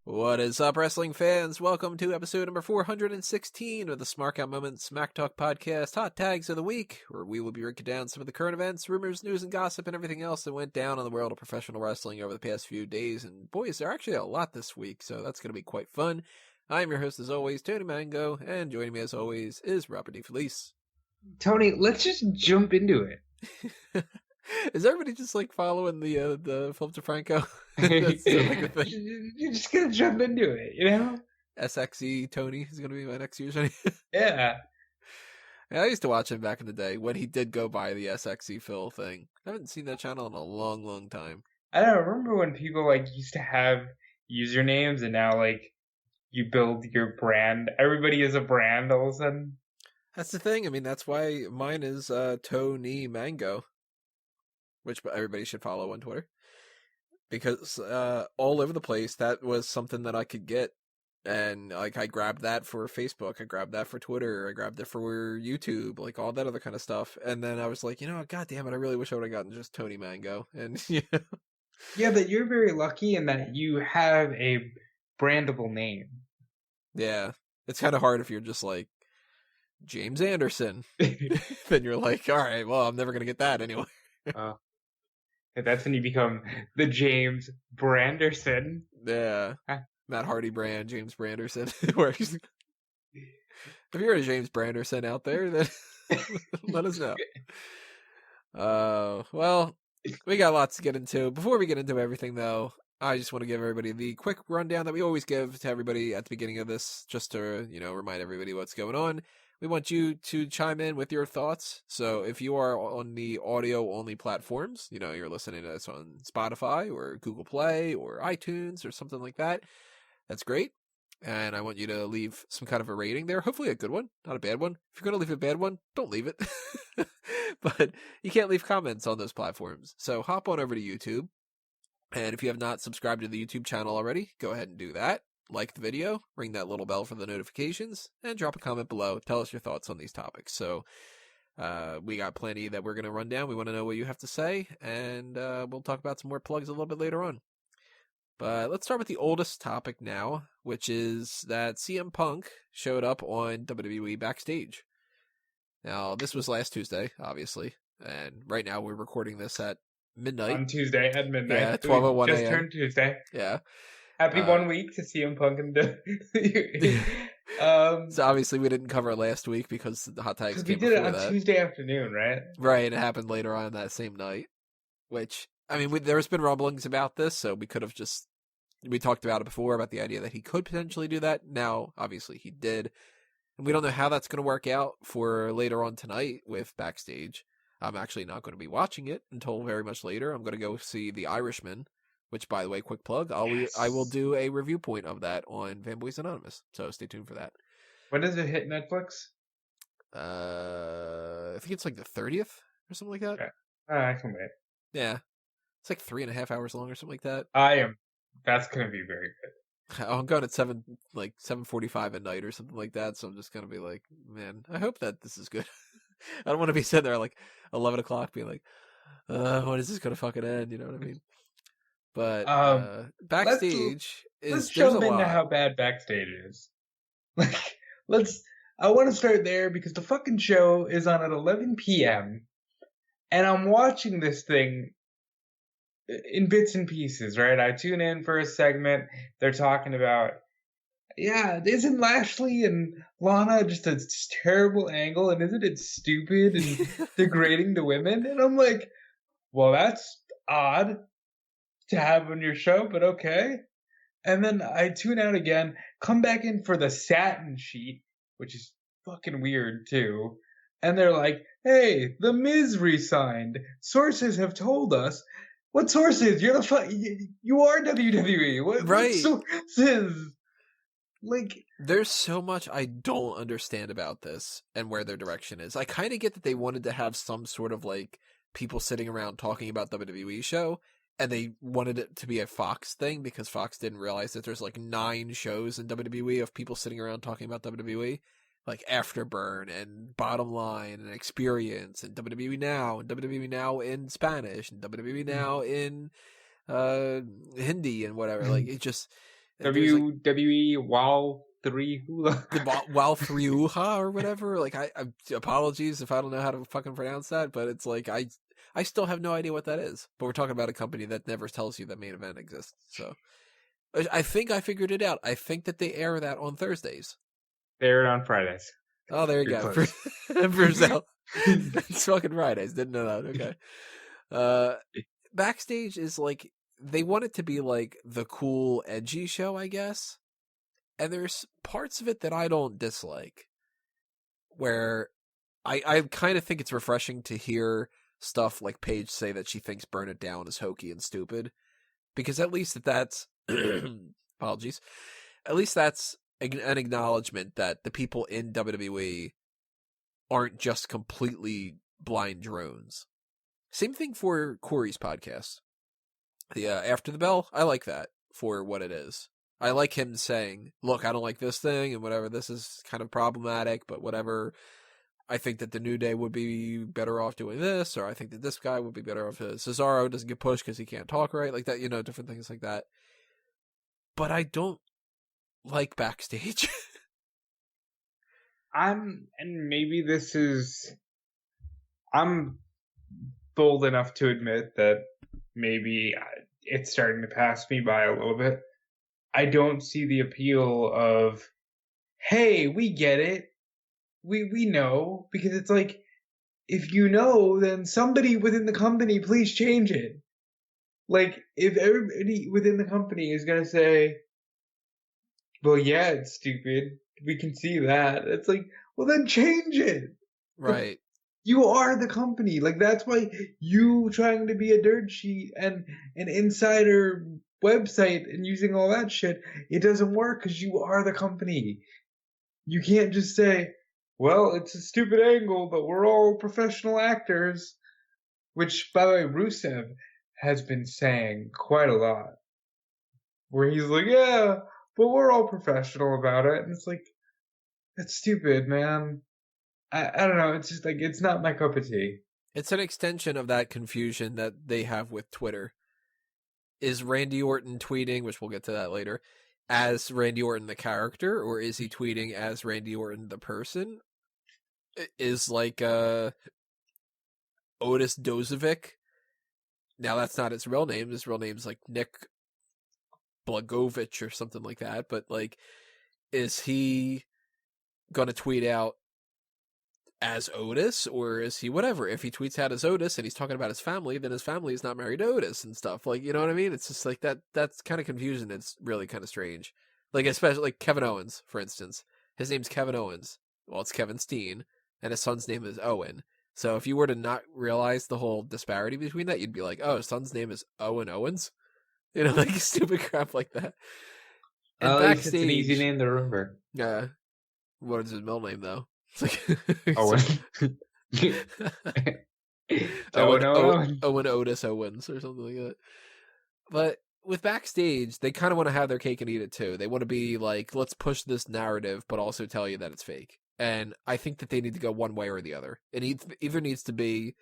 What is up, wrestling fans? Welcome to episode number 416 of the Smark Out Moment Smack Talk podcast, Hot Tags of the Week, where we will be breaking down some of the current events, rumors, news, and gossip, and everything else that went down in the world of professional wrestling over the past few days. And boys, there are actually a lot this week, so that's going to be quite fun. I'm your host, as always, Tony Mango, and joining me, as always, is Robert DeFelice. Tony, let's just jump into it. Is everybody just like following the Philip DeFranco? That's like the thing. You're just gonna jump into it, you know? SXE Tony is going to be my next username. Yeah. I used to watch him back in the day when he did go by the SXE Phil thing. I haven't seen that channel in a long, long time. I don't remember when people used to have usernames and now you build your brand. Everybody is a brand all of a sudden. That's the thing. I mean, that's why mine is Tony Mango, which everybody should follow on Twitter. Because all over the place, that was something that I could get. And I grabbed that for Facebook, I grabbed that for Twitter, I grabbed it for YouTube, all that other kind of stuff. And then I was like, God damn it, I really wish I would have gotten just Tony Mango. And Yeah, but you're very lucky in that you have a brandable name. Yeah. It's kind of hard if you're just like James Anderson. Then you're like, all right, well, I'm never gonna get that anyway. That's when you become the James Branderson. Yeah. Matt Hardy brand, James Branderson. If you're a James Branderson out there, then let us know. Well, we got lots to get into. Before we get into everything, though, I just want to give everybody the quick rundown that we always give to everybody at the beginning of this, just to, remind everybody what's going on. We want you to chime in with your thoughts. So if you are on the audio-only platforms, you're listening to us on Spotify or Google Play or iTunes or something like that, that's great. And I want you to leave some kind of a rating there. Hopefully a good one, not a bad one. If you're going to leave a bad one, don't leave it. But you can't leave comments on those platforms. So hop on over to YouTube. And if you have not subscribed to the YouTube channel already, go ahead and do that. Like the video, ring that little bell for the notifications, and drop a comment below. Tell us your thoughts on these topics. So we got plenty that we're going to run down. We want to know what you have to say, and we'll talk about some more plugs a little bit later on. But let's start with the oldest topic now, which is that CM Punk showed up on WWE Backstage. Now, this was last Tuesday, obviously, and right now we're recording this at midnight. On Tuesday at midnight. Yeah, 12:01 a.m. Just turned Tuesday. Yeah. Happy 1 week to CM Punk and So obviously we didn't cover it last week because the Hot Tags came before that. We did it on Tuesday afternoon, right? Right, it happened later on that same night. Which, I mean, there's been rumblings about this, so we could have we talked about it before, about the idea that he could potentially do that. Now, obviously he did. And we don't know how that's going to work out for later on tonight with Backstage. I'm actually not going to be watching it until very much later. I'm going to go see The Irishman. Which, by the way, quick plug, I will do a review point of that on Fanboys Anonymous, so stay tuned for that. When does it hit Netflix? I think it's the 30th or something like that. Okay. I can wait. Yeah. It's 3.5 hours long or something like that. That's going to be very good. I'm going at 7:45 at night or something like that, so I'm just going to be like, man, I hope that this is good. I don't want to be sitting there 11 o'clock being like, when is this going to fucking end? You know what I mean? But Backstage let's jump into how bad Backstage is. I want to start there because the fucking show is on at 11 p.m. and I'm watching this thing in bits and pieces, right? I tune in for a segment. They're talking about, isn't Lashley and Lana just a terrible angle, and isn't it stupid and degrading to women? And I'm like, well, that's odd to have on your show, but okay. And then I tune out again, come back in for the satin sheet, which is fucking weird too. And they're like, hey, The Miz resigned. Sources have told us. What sources? You are WWE. What sources? There's so much I don't understand about this and where their direction is. I kind of get that they wanted to have some sort of people sitting around talking about WWE show, and they wanted it to be a Fox thing because Fox didn't realize that there's 9 shows in WWE of people sitting around talking about WWE, like Afterburn and Bottom Line and Experience and WWE Now in Spanish and WWE Now in Hindi and whatever. WWE WoW 3 Hula. The Walfriuha or whatever. Like, I apologies if I don't know how to fucking pronounce that, but it's like, I still have no idea what that is. But we're talking about a company that never tells you that main event exists. So I think I figured it out. I think that they air that on Thursdays. They air it on Fridays. Oh, there you You're go. close. For it's fucking Fridays. Didn't know that. Okay. Backstage is like, they want it to be like the cool, edgy show, I guess. And there's parts of it that I don't dislike, where I kind of think it's refreshing to hear stuff like Paige say that she thinks Burn It Down is hokey and stupid, because at least that's apologies, at least that's an acknowledgement that the people in WWE aren't just completely blind drones. Same thing for Corey's podcast. The After the Bell, I like that for what it is. I like him saying, look, I don't like this thing and whatever, this is kind of problematic, but whatever. I think that the New Day would be better off doing this, or I think that this guy would be better off. Cesaro doesn't get pushed because he can't talk right, like that, different things like that. But I don't like Backstage. I'm bold enough to admit that maybe it's starting to pass me by a little bit. I don't see the appeal of, hey, we get it. We know, because it's like, if you know, then somebody within the company, please change it. Like, if everybody within the company is going to say, well, yeah, it's stupid, we can see that. It's like, well, then change it. Right. You are the company. Like, that's why you trying to be a dirt sheet and an insider website and using all that shit, it doesn't work, because you are the company. You can't just say, well, it's a stupid angle, but we're all professional actors. Which, by the way, Rusev has been saying quite a lot. Where he's like, yeah, but we're all professional about it. And it's like, that's stupid, man. I don't know. It's just like, it's not my cup of tea. It's an extension of that confusion that they have with Twitter. Is Randy Orton tweeting, which we'll get to that later, as Randy Orton the character, or is he tweeting as Randy Orton the person? Is like Otis Dozovic. Now that's not his real name. His real name's like Nick Blagovich or something like that. But like, is he gonna tweet out as Otis, or is he whatever? If he tweets out as Otis and he's talking about his family, then his family is not married to Otis and stuff. Like, you know what I mean? It's just like that's kind of confusion. It's really kind of strange. Like, especially like Kevin Owens, for instance. His name's Kevin Owens. Well, it's Kevin Steen, and his son's name is Owen. So if you were to not realize the whole disparity between that, you'd be like, oh, his son's name is Owen Owens? Like stupid crap like that. And Backstage, it's an easy name to remember. Yeah. What is his middle name, though? It's like Owen. Owen Otis Owens or something like that. But with Backstage, they kind of want to have their cake and eat it too. They want to be like, let's push this narrative, but also tell you that it's fake. And I think that they need to go one way or the other. It either needs to be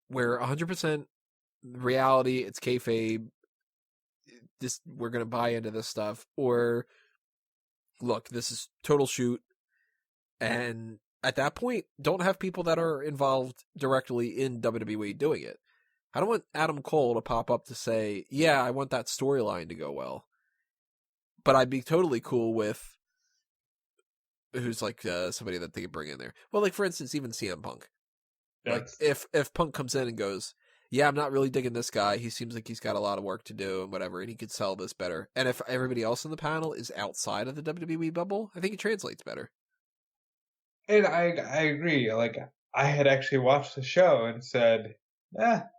where 100% reality, it's kayfabe, we're going to buy into this stuff, or look, this is total shoot. And at that point, don't have people that are involved directly in WWE doing it. I don't want Adam Cole to pop up to say, yeah, I want that storyline to go well. But I'd be totally cool with who's like somebody that they could bring in there. Well, like, for instance, even CM Punk. Like, if Punk comes in and goes, yeah, I'm not really digging this guy. He seems like he's got a lot of work to do and whatever, and he could sell this better. And if everybody else in the panel is outside of the WWE bubble, I think it translates better. And I agree. Like, I had actually watched the show and said,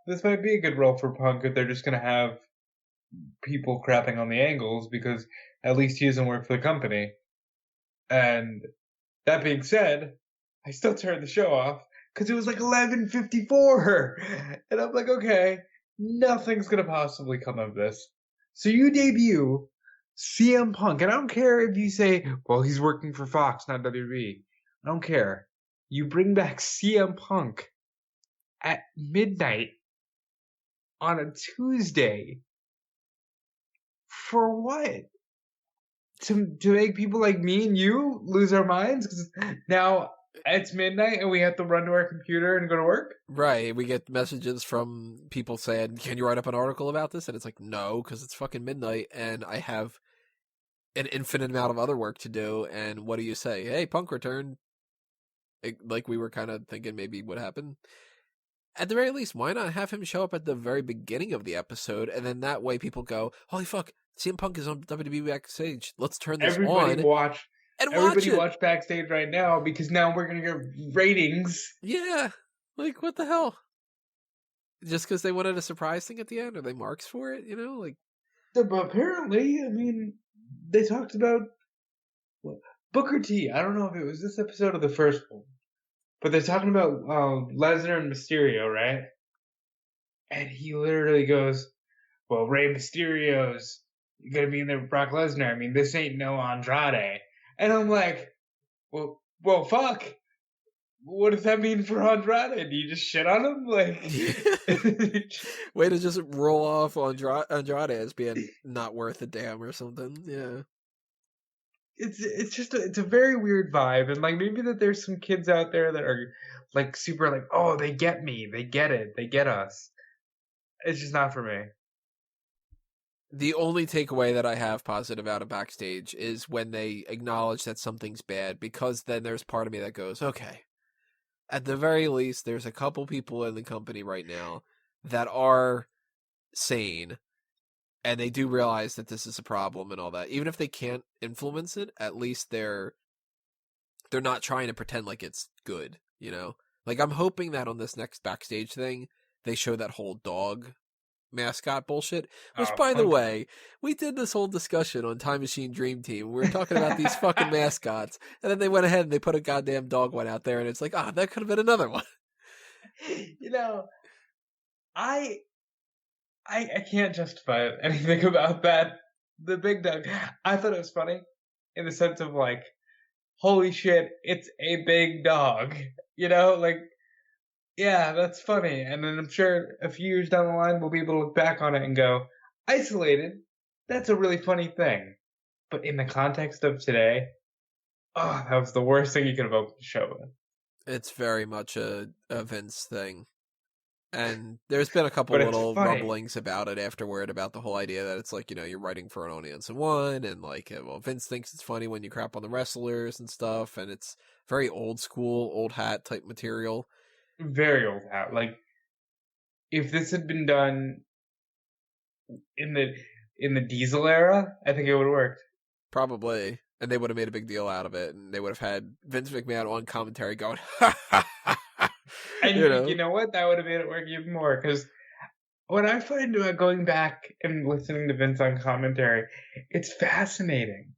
this might be a good role for Punk if they're just going to have people crapping on the angles, because at least he doesn't work for the company. And that being said, I still turned the show off because it was like 11:54. And I'm like, okay, nothing's going to possibly come of this. So you debut CM Punk. And I don't care if you say, well, he's working for Fox, not WWE. I don't care. You bring back CM Punk at midnight on a Tuesday. For what? to make people like me and you lose our minds because now it's midnight and we have to run to our computer and go to work. Right, we get messages from people saying, "Can you write up an article about this?" And it's like, no, because it's fucking midnight and I have an infinite amount of other work to do. And what do you say? Hey, Punk returned. Like we were kind of thinking maybe what happened. At the very least, why not have him show up at the very beginning of the episode, and then that way people go, "Holy fuck, CM Punk is on WWE Backstage. Let's turn this Everybody on watch. and watch Everybody it." watch Backstage right now because now we're gonna get ratings. Yeah, like what the hell? Just because they wanted a surprise thing at the end, are they marks for it? You know, like But apparently, I mean, they talked about Booker T. I don't know if it was this episode or the first one, but they're talking about Lesnar and Mysterio, right? And he literally goes, "Well, Rey Mysterio's gonna be in there with Brock Lesnar. I mean, this ain't no Andrade." And I'm like, well, fuck. What does that mean for Andrade? Do you just shit on him? Like, way to just roll off Andrade as being not worth a damn or something. Yeah. it's just it's a very weird vibe, and like maybe that there's some kids out there that are like super like, oh, they get me, they get it, they get us. It's just not for me. The only takeaway that I have positive out of Backstage is when they acknowledge that something's bad, because then there's part of me that goes, okay, at the very least, there's a couple people in the company right now that are sane, and they do realize that this is a problem and all that. Even if they can't influence it, at least they're not trying to pretend like it's good, you know? Like, I'm hoping that on this next Backstage thing, they show that whole dog mascot bullshit, which, by the way, we did this whole discussion on Time Machine Dream Team. We were talking about these fucking mascots, and then they went ahead and they put a goddamn dog one out there, and it's like, that could have been another one. You know, I can't justify anything about that. The big dog, I thought it was funny in the sense of like, holy shit, it's a big dog. You know, like, yeah, that's funny. And then I'm sure a few years down the line, we'll be able to look back on it and go, isolated, that's a really funny thing. But in the context of today, oh, that was the worst thing you could have opened the show with. It's very much a Vince thing. And there's been a couple But it's little funny. rumblings about it afterward, about the whole idea that it's like, you're writing for an audience of one, and like, well, Vince thinks it's funny when you crap on the wrestlers and stuff, and it's very old school, old hat type material. Very old hat. Like, if this had been done in the Diesel era, I think it would have worked. Probably. And they would have made a big deal out of it, and they would have had Vince McMahon on commentary going, ha ha ha ha. And you know what? That would have made it work even more. Because what I find about going back and listening to Vince on commentary, it's fascinating.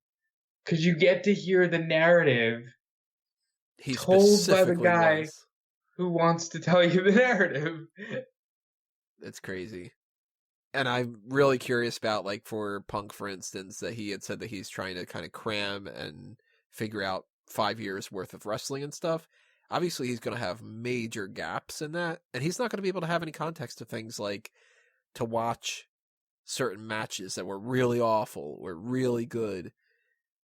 Because you get to hear the narrative he told by the guy wants. who wants to tell you the narrative. It's crazy. And I'm really curious about, like, for Punk, for instance, that he had said that he's trying to kind of cram and figure out 5 years worth of wrestling and stuff. Obviously, he's going to have major gaps in that, and he's not going to be able to have any context to things like to watch certain matches that were really awful or really good,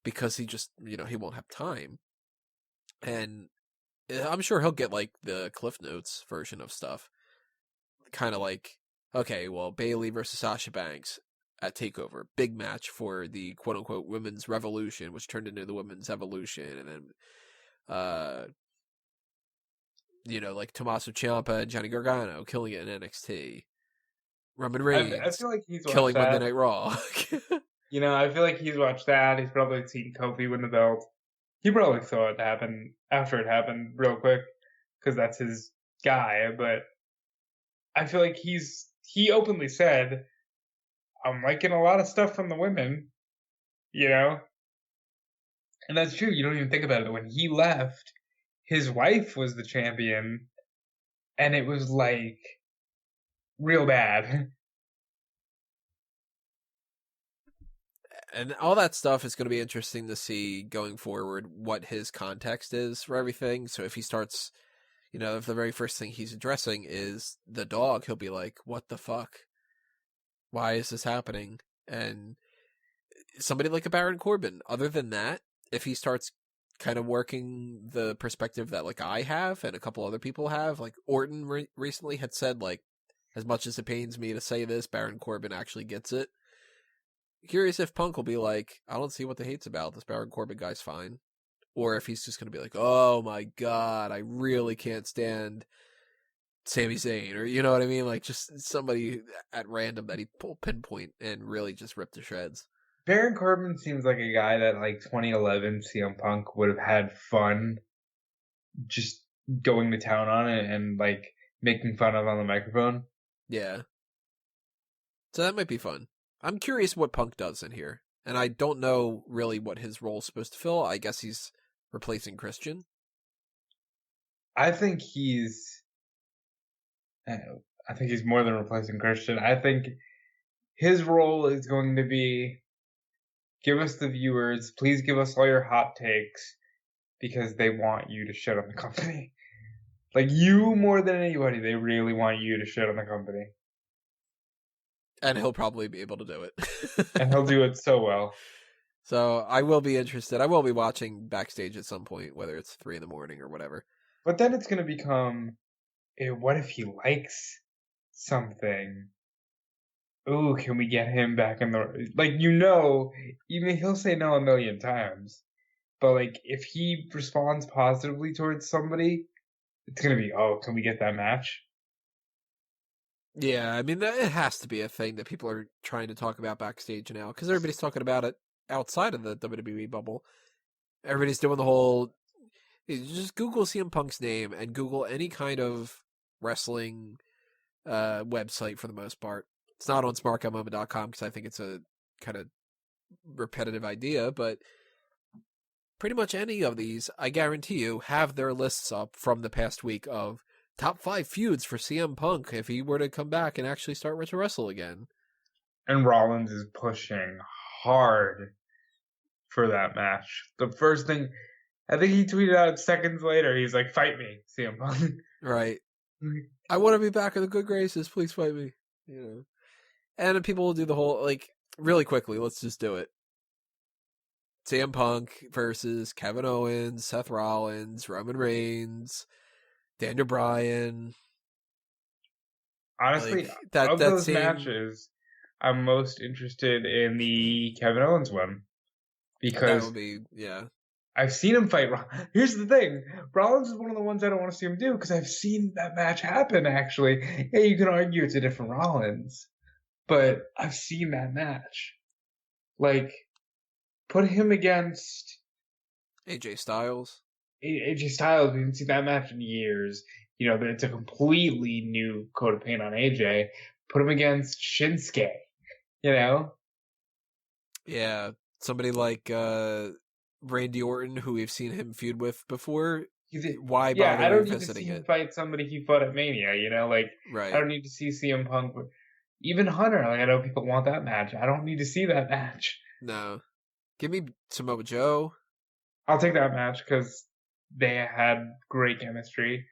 because he just, he won't have time. And I'm sure he'll get, like, the Cliff Notes version of stuff. Kind of like, okay, well, Bayley versus Sasha Banks at TakeOver. Big match for the quote-unquote women's revolution, which turned into the women's evolution. And then, like Tommaso Ciampa and Johnny Gargano killing it in NXT. Roman Reigns I feel like he's killing watched Monday that. Night Raw. I feel like he's watched that. He's probably seen Kofi win the belt. He probably saw it happen after it happened real quick. Because that's his guy. But I feel like he openly said, I'm liking a lot of stuff from the women, And that's true. You don't even think about it. When he left, his wife was the champion, and it was like real bad. And all that stuff is going to be interesting to see going forward, what his context is for everything. So if he starts, if the very first thing he's addressing is the dog, he'll be like, what the fuck? Why is this happening? And somebody like a Baron Corbin. Other than that, if he starts kind of working the perspective that like I have and a couple other people have, like Orton recently had said, like, as much as it pains me to say this, Baron Corbin actually gets it. Curious if Punk will be like, I don't see what the hate's about. This Baron Corbin guy's fine. Or if he's just going to be like, oh my God, I really can't stand Sami Zayn. Or, you know what I mean? Like, just somebody at random that he pull pinpoint and really just rip to shreds. Baron Corbin seems like a guy that, like, 2011 CM Punk would have had fun just going to town on it and, like, making fun of on the microphone. Yeah. So that might be fun. I'm curious what Punk does in here. And I don't know really what his role's supposed to fill. I guess he's replacing Christian. I think he's more than replacing Christian. I think his role is going to be, give us the viewers, please give us all your hot takes, because they want you to shit on the company. Like, you more than anybody, they really want you to shit on the company. And he'll probably be able to do it. And he'll do it so well. So I will be interested. I will be watching Backstage at some point, whether it's 3 a.m. or whatever. But then it's going to become, what if he likes something? Ooh, can we get him back in the... Like, even he'll say no a million times. But, like, if he responds positively towards somebody, it's going to be, oh, can we get that match? Yeah, I mean, it has to be a thing that people are trying to talk about Backstage now, because everybody's talking about it outside of the WWE bubble. Everybody's doing the whole... Just Google CM Punk's name and Google any kind of wrestling website for the most part. It's not on smarkmoment.com because I think it's a kind of repetitive idea, but pretty much any of these, I guarantee you, have their lists up from the past week of top 5 feuds for CM Punk if he were to come back and actually start to wrestle again. And Rollins is pushing hard for that match. The first thing, I think he tweeted out seconds later, he's like, fight me, CM Punk. Right. I want to be back in the good graces. Please fight me. You know. And people will do the whole, like, really quickly, let's just do it. CM Punk versus Kevin Owens, Seth Rollins, Roman Reigns, Daniel Bryan. Honestly, like, of those matches, I'm most interested in the Kevin Owens one. Because that would be, yeah. I've seen him fight. Here's the thing. Rollins is one of the ones I don't want to see him do because I've seen that match happen, actually. Yeah, you can argue it's a different Rollins, but I've seen that match. Like, put him against AJ Styles. AJ Styles, we haven't seen that match in years. You know, it's a completely new coat of paint on AJ. Put him against Shinsuke, you know? Yeah, somebody like Randy Orton, who we've seen him feud with before. Why bother I don't need to revisiting see him it? fight somebody he fought at Mania, you know? Like, right. I don't need to see CM Punk. Even Hunter, like, I know people want that match. I don't need to see that match. No. Give me Samoa Joe. I'll take that match because they had great chemistry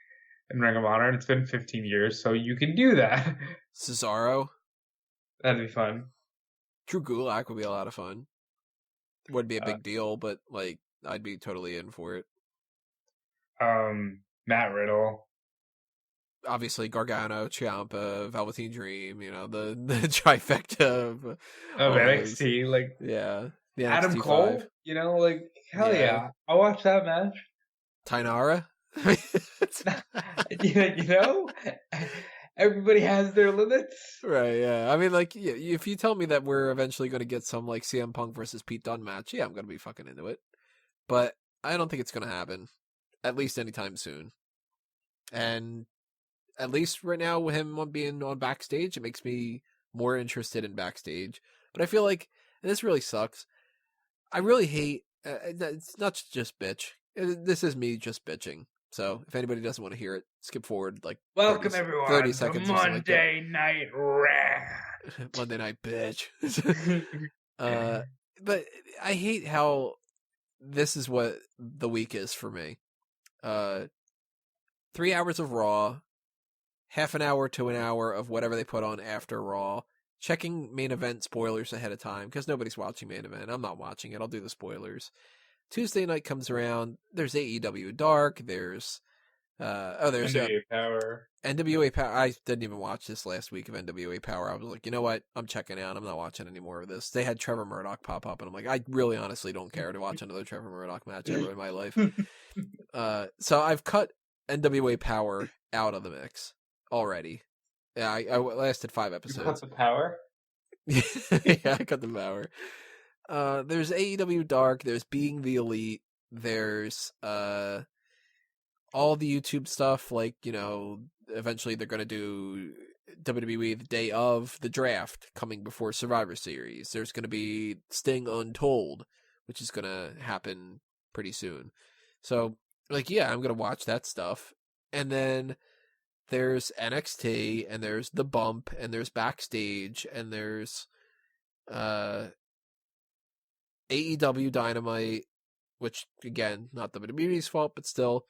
in Ring of Honor, and it's been 15 years, so you can do that. Cesaro. That'd be fun. Drew Gulak would be a lot of fun. Wouldn't be a big deal, but, like, I'd be totally in for it. Matt Riddle. Obviously, Gargano, Ciampa, Velveteen Dream, you know, the trifecta of NXT, like, yeah, the Adam NXT Cole, 5. you know, like, hell yeah. I'll watch that match. Tainara. You know, everybody has their limits, right? Yeah, I mean, like, yeah, if you tell me that we're eventually going to get some like CM Punk versus Pete Dunne match, yeah, I'm going to be fucking into it. But I don't think it's going to happen, at least anytime soon. And at least right now, with him being on Backstage, it makes me more interested in Backstage. But I feel like, and this really sucks, I really hate, it's not just bitch. This is me just bitching. So if anybody doesn't want to hear it, skip forward like welcome 30, everyone 30 seconds to or something Monday Night Raw. Monday Night Bitch. But I hate how this is what the week is for me. 3 hours of Raw, half an hour to an hour of whatever they put on after Raw, checking main event spoilers ahead of time because nobody's watching main event. I'm not watching it. I'll do the spoilers. Tuesday night comes around. There's AEW Dark. There's NWA Power. NWA Power. I didn't even watch this last week of NWA Power. I was like, you know what? I'm checking out. I'm not watching any more of this. They had Trevor Murdoch pop up, and I'm like, I really honestly don't care to watch another Trevor Murdoch match ever in my life. So I've cut NWA Power out of the mix already. Yeah, I lasted 5 episodes. You cut the power? Yeah, I cut the power. There's AEW Dark. There's Being the Elite. There's all the YouTube stuff, like, you know, eventually they're going to do WWE the day of the draft coming before Survivor Series. There's going to be Sting Untold, which is going to happen pretty soon. So, like, yeah, I'm going to watch that stuff. And then there's NXT, and there's The Bump, and there's Backstage, and there's AEW Dynamite, which, again, not WWE's fault, but still.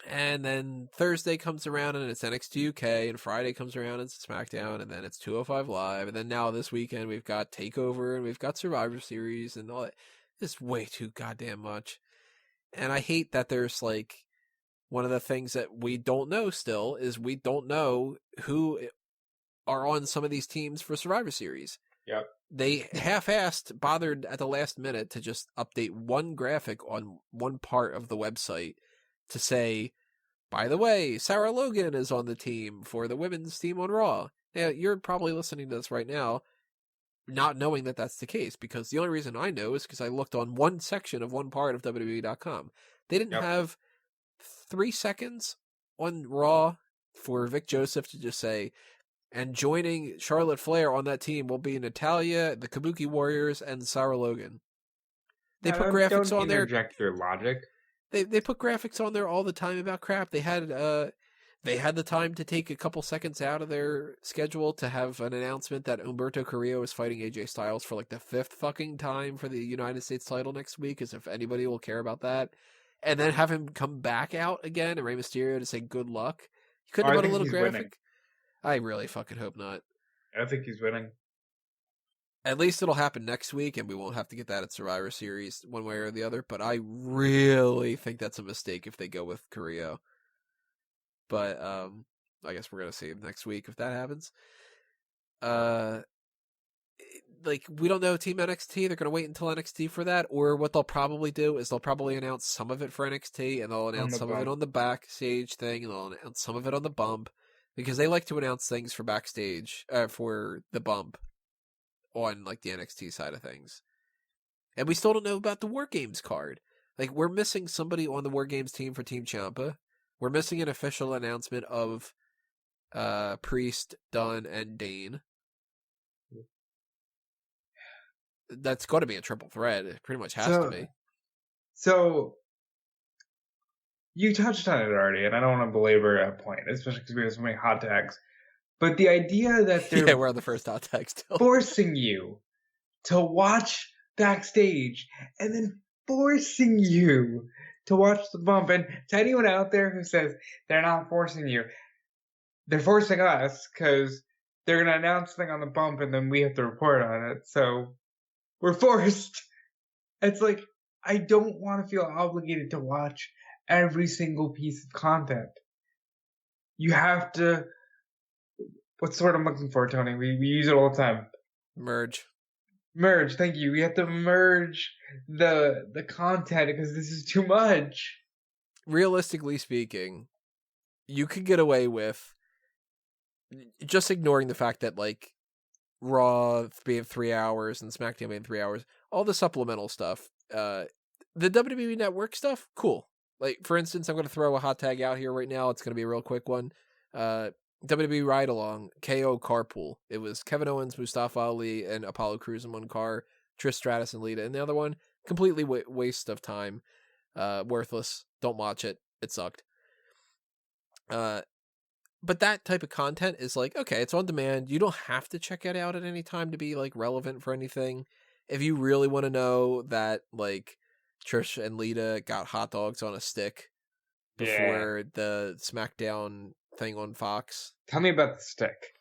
And then Thursday comes around and it's NXT UK, and Friday comes around and it's SmackDown, and then it's 205 Live, and then now this weekend we've got TakeOver and we've got Survivor Series and all that. It's way too goddamn much. And I hate that there's like one of the things that we don't know still is we don't know who are on some of these teams for Survivor Series. Yep. They half-assed bothered at the last minute to just update one graphic on one part of the website to say, by the way, Sarah Logan is on the team for the women's team on Raw. Now, you're probably listening to this right now not knowing that that's the case, because the only reason I know is because I looked on one section of one part of WWE.com. They didn't have 3 seconds on Raw for Vic Joseph to just say, and joining Charlotte Flair on that team will be Natalya, the Kabuki Warriors, and Sarah Logan. They put graphics on there. Don't interject your logic. They put graphics on there all the time about crap. They had the time to take a couple seconds out of their schedule to have an announcement that Humberto Carrillo is fighting AJ Styles for like the 5th fucking time for the United States title next week, as if anybody will care about that. And then have him come back out again and Rey Mysterio to say good luck. You couldn't have put a little graphic? Winning. I really fucking hope not. I think he's winning. At least it'll happen next week, and we won't have to get that at Survivor Series one way or the other. But I really think that's a mistake if they go with Carrillo. But I guess we're gonna see next week if that happens. Like, we don't know Team NXT. They're gonna wait until NXT for that, or what they'll probably do is they'll probably announce some of it for NXT, and they'll announce some of it on the Backstage thing, and they'll announce some of it on the Bump, because they like to announce things for Backstage for the Bump on like the NXT side of things. And we still don't know about the War Games card. Like, we're missing somebody on the War Games team for Team Ciampa. We're missing an official announcement of Priest, Dunn, and Dane. That's got to be a triple threat. It pretty much has to be. So, you touched on it already, and I don't want to belabor a point, especially because we have so many hot tags. But the idea that they're we're on the first hot tag still. Forcing you to watch Backstage and then forcing you to watch the Bump. And to anyone out there who says they're not forcing you, they're forcing us, because they're going to announce something on the Bump and then we have to report on it. So we're forced. It's like, I don't want to feel obligated to watch every single piece of content. You have to... What's the word I'm looking for, Tony? We use it all the time. Merge, thank you. We have to merge the content, because this is too much. Realistically speaking, you could get away with just ignoring the fact that, like, Raw being 3 hours and SmackDown being 3 hours, all the supplemental stuff. The WWE Network stuff, cool. Like, for instance, I'm going to throw a hot tag out here right now. It's going to be a real quick one. WWE Ride Along, KO Carpool. It was Kevin Owens, Mustafa Ali, and Apollo Crews in one car, Trish Stratus and Lita in the other one. Completely waste of time. Worthless. Don't watch it. It sucked. But that type of content is like, okay, it's on demand. You don't have to check it out at any time to be like relevant for anything. If you really want to know that, like, Trish and Lita got hot dogs on a stick before the SmackDown thing on Fox. Tell me about the stick.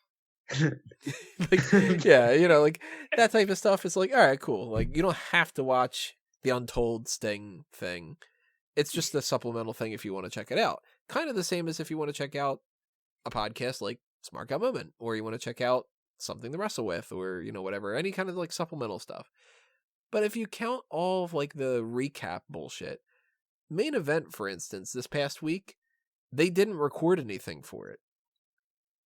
Like, yeah, you know, like that type of stuff is like, all right, cool. Like, you don't have to watch the Untold Sting thing. It's just a supplemental thing if you want to check it out. Kind of the same as if you want to check out a podcast like Smark Moment, or you want to check out something to wrestle with, or, you know, whatever, any kind of like supplemental stuff. But if you count all of like the recap bullshit, Main Event, for instance, this past week, they didn't record anything for it.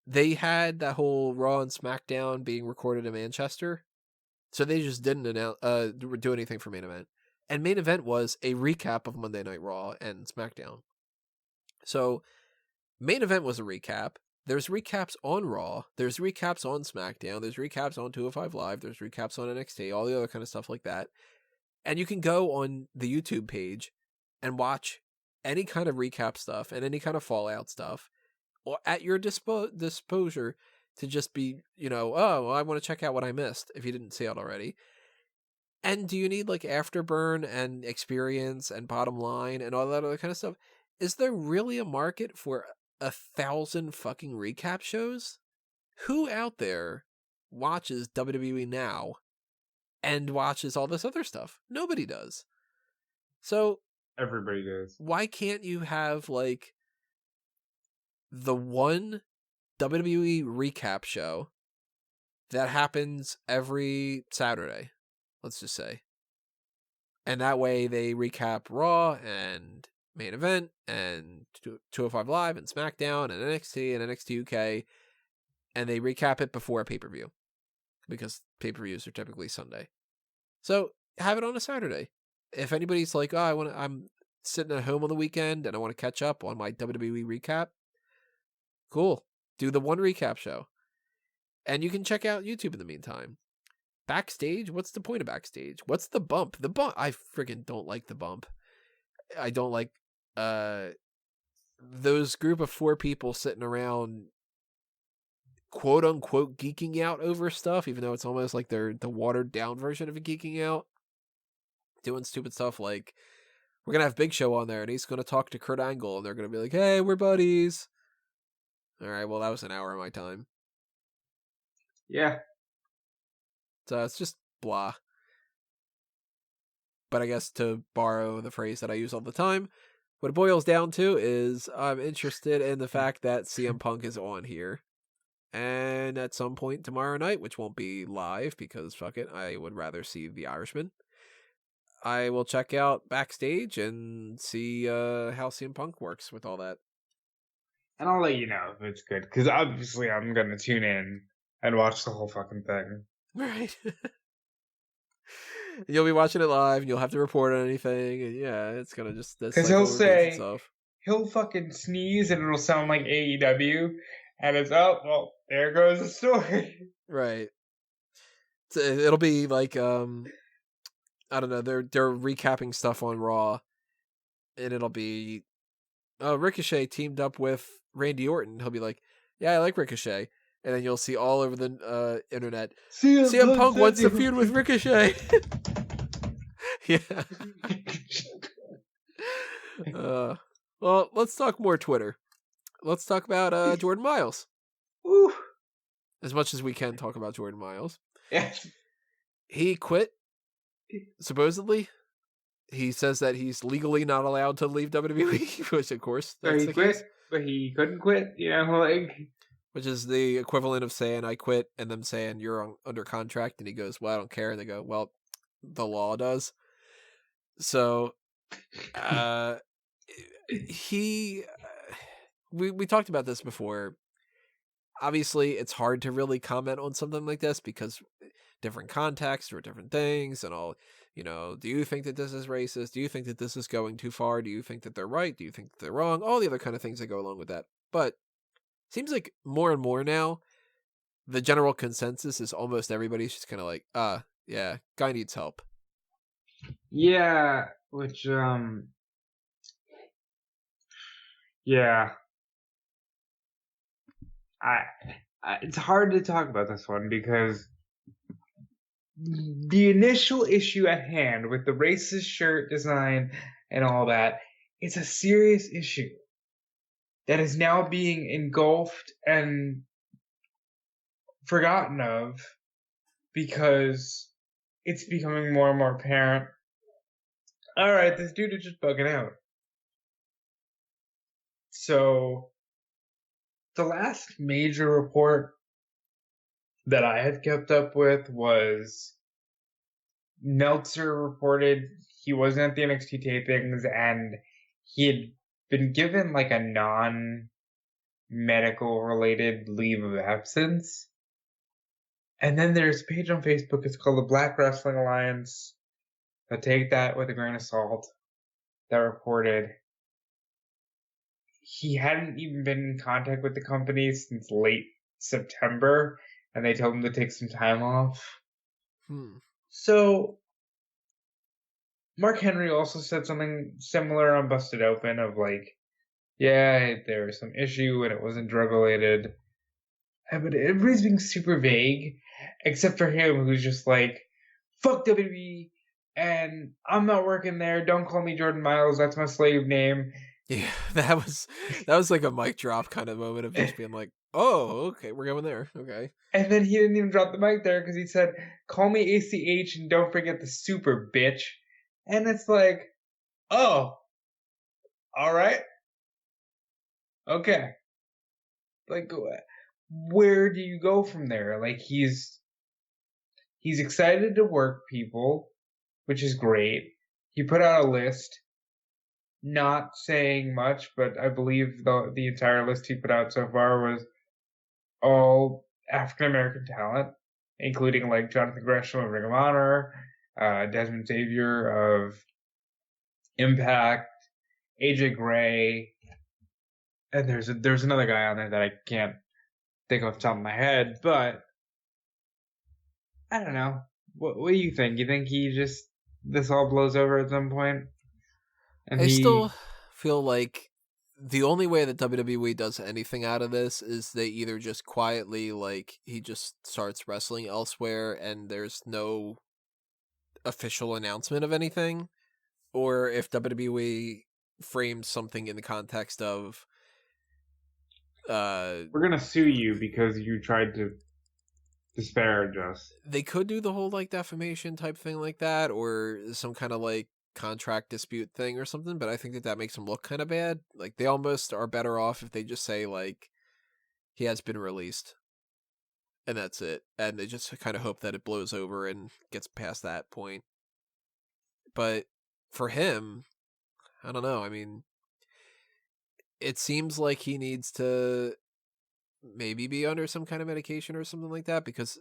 They had that whole Raw and SmackDown being recorded in Manchester, so they just didn't do anything for Main Event. And Main Event was a recap of Monday Night Raw and SmackDown. So Main Event was a recap. There's recaps on Raw. There's recaps on SmackDown. There's recaps on 205 Live. There's recaps on NXT. All the other kind of stuff like that. And you can go on the YouTube page and watch any kind of recap stuff and any kind of Fallout stuff, or at your disposure to just be, you know, oh, well, I want to check out what I missed if you didn't see it already. And do you need like Afterburn and Experience and Bottom Line and all that other kind of stuff? Is there really a market for 1,000 fucking recap shows? Who out there watches WWE now and watches all this other stuff? Nobody does. So Everybody does. why can't you have like the one WWE recap show that happens every Saturday, let's just say? And that way they recap Raw and Main Event and 205 Live and SmackDown and NXT and NXT UK, and they recap it before a pay-per-view, because pay-per-views are typically Sunday. So have it on a Saturday. If anybody's like, oh, I'm sitting at home on the weekend and I want to catch up on my WWE recap, cool. Do the one recap show. And you can check out YouTube in the meantime. Backstage? What's the point of Backstage? What's the bump? The bump, I friggin' don't like the bump. I don't like those group of 4 people sitting around quote unquote geeking out over stuff, even though it's almost like they're the watered down version of a geeking out. Doing stupid stuff like, we're gonna have Big Show on there and he's gonna talk to Kurt Angle and they're gonna be like, hey, we're buddies. Alright, well, that was an hour of my time. Yeah. So it's just blah. But I guess, to borrow the phrase that I use all the time, what it boils down to is I'm interested in the fact that CM Punk is on here. And at some point tomorrow night, which won't be live because fuck it, I would rather see The Irishman, I will check out Backstage and see how CM Punk works with all that. And I'll let you know if it's good, because obviously I'm going to tune in and watch the whole fucking thing. Right. You'll be watching it live and you'll have to report on anything, and yeah, it's gonna just, because he'll say he'll fucking sneeze and it'll sound like AEW, and it's, oh well, there goes the story. Right. It'll be like I don't know, they're recapping stuff on Raw, and it'll be, oh, Ricochet teamed up with Randy Orton. He'll be like, yeah, I like Ricochet. And then you'll see all over the internet, CM Punk wants to feud with Ricochet. Yeah. Well, let's talk more Twitter. Let's talk about Jordan Miles. Woo. As much as we can talk about Jordan Miles. Yes. He quit, supposedly. He says that he's legally not allowed to leave WWE, which of course that's the case. But he couldn't quit, you know, like... Which is the equivalent of saying, I quit, and them saying, you're under contract, and he goes, well, I don't care, and they go, well, the law does. So, we talked about this before. Obviously, it's hard to really comment on something like this, because different contexts or different things, and all, you know, do you think that this is racist? Do you think that this is going too far? Do you think that they're right? Do you think that they're wrong? All the other kind of things that go along with that. But seems like more and more now, the general consensus is almost everybody's just kind of like, yeah, guy needs help. Yeah, which, yeah. It's hard to talk about this one because the initial issue at hand with the racist shirt design and all that, it's a serious issue that is now being engulfed and forgotten of because it's becoming more and more apparent. All right, this dude is just bugging out. So the last major report that I had kept up with was Meltzer reported he wasn't at the NXT tapings and he had been given like a non-medical related leave of absence. And then there's a page on Facebook, it's called the Black Wrestling Alliance. I take that with a grain of salt. That reported he hadn't even been in contact with the company since late September, and they told him to take some time off. So Mark Henry also said something similar on Busted Open of like, yeah, there was some issue and it wasn't drug related. But everybody's being super vague, except for him, who's just like, fuck WWE, and I'm not working there. Don't call me Jordan Miles. That's my slave name. Yeah, that was like a mic drop kind of moment of just being like, oh, okay, we're going there. Okay. And then he didn't even drop the mic there because he said, call me ACH and don't forget the super bitch. And it's like, oh, all right. Okay. Like, where do you go from there? Like, he's excited to work people, which is great. He put out a list, not saying much, but I believe the entire list he put out so far was all African American talent, including like Jonathan Gresham of Ring of Honor, Desmond Xavier of Impact, AJ Gray, and there's another guy on there that I can't think off the top of my head, but I don't know. What do you think? You think this all blows over at some point? And I still feel like the only way that WWE does anything out of this is they either just quietly, like, he just starts wrestling elsewhere and there's no official announcement of anything, or if WWE frames something in the context of we're gonna sue you because you tried to disparage us. They could do the whole like defamation type thing like that, or some kind of like contract dispute thing or something, but I think that makes them look kind of bad. Like, they almost are better off if they just say like he has been released and that's it, and they just kind of hope that it blows over and gets past that point. But for him, I don't know. I mean, it seems like he needs to maybe be under some kind of medication or something like that, because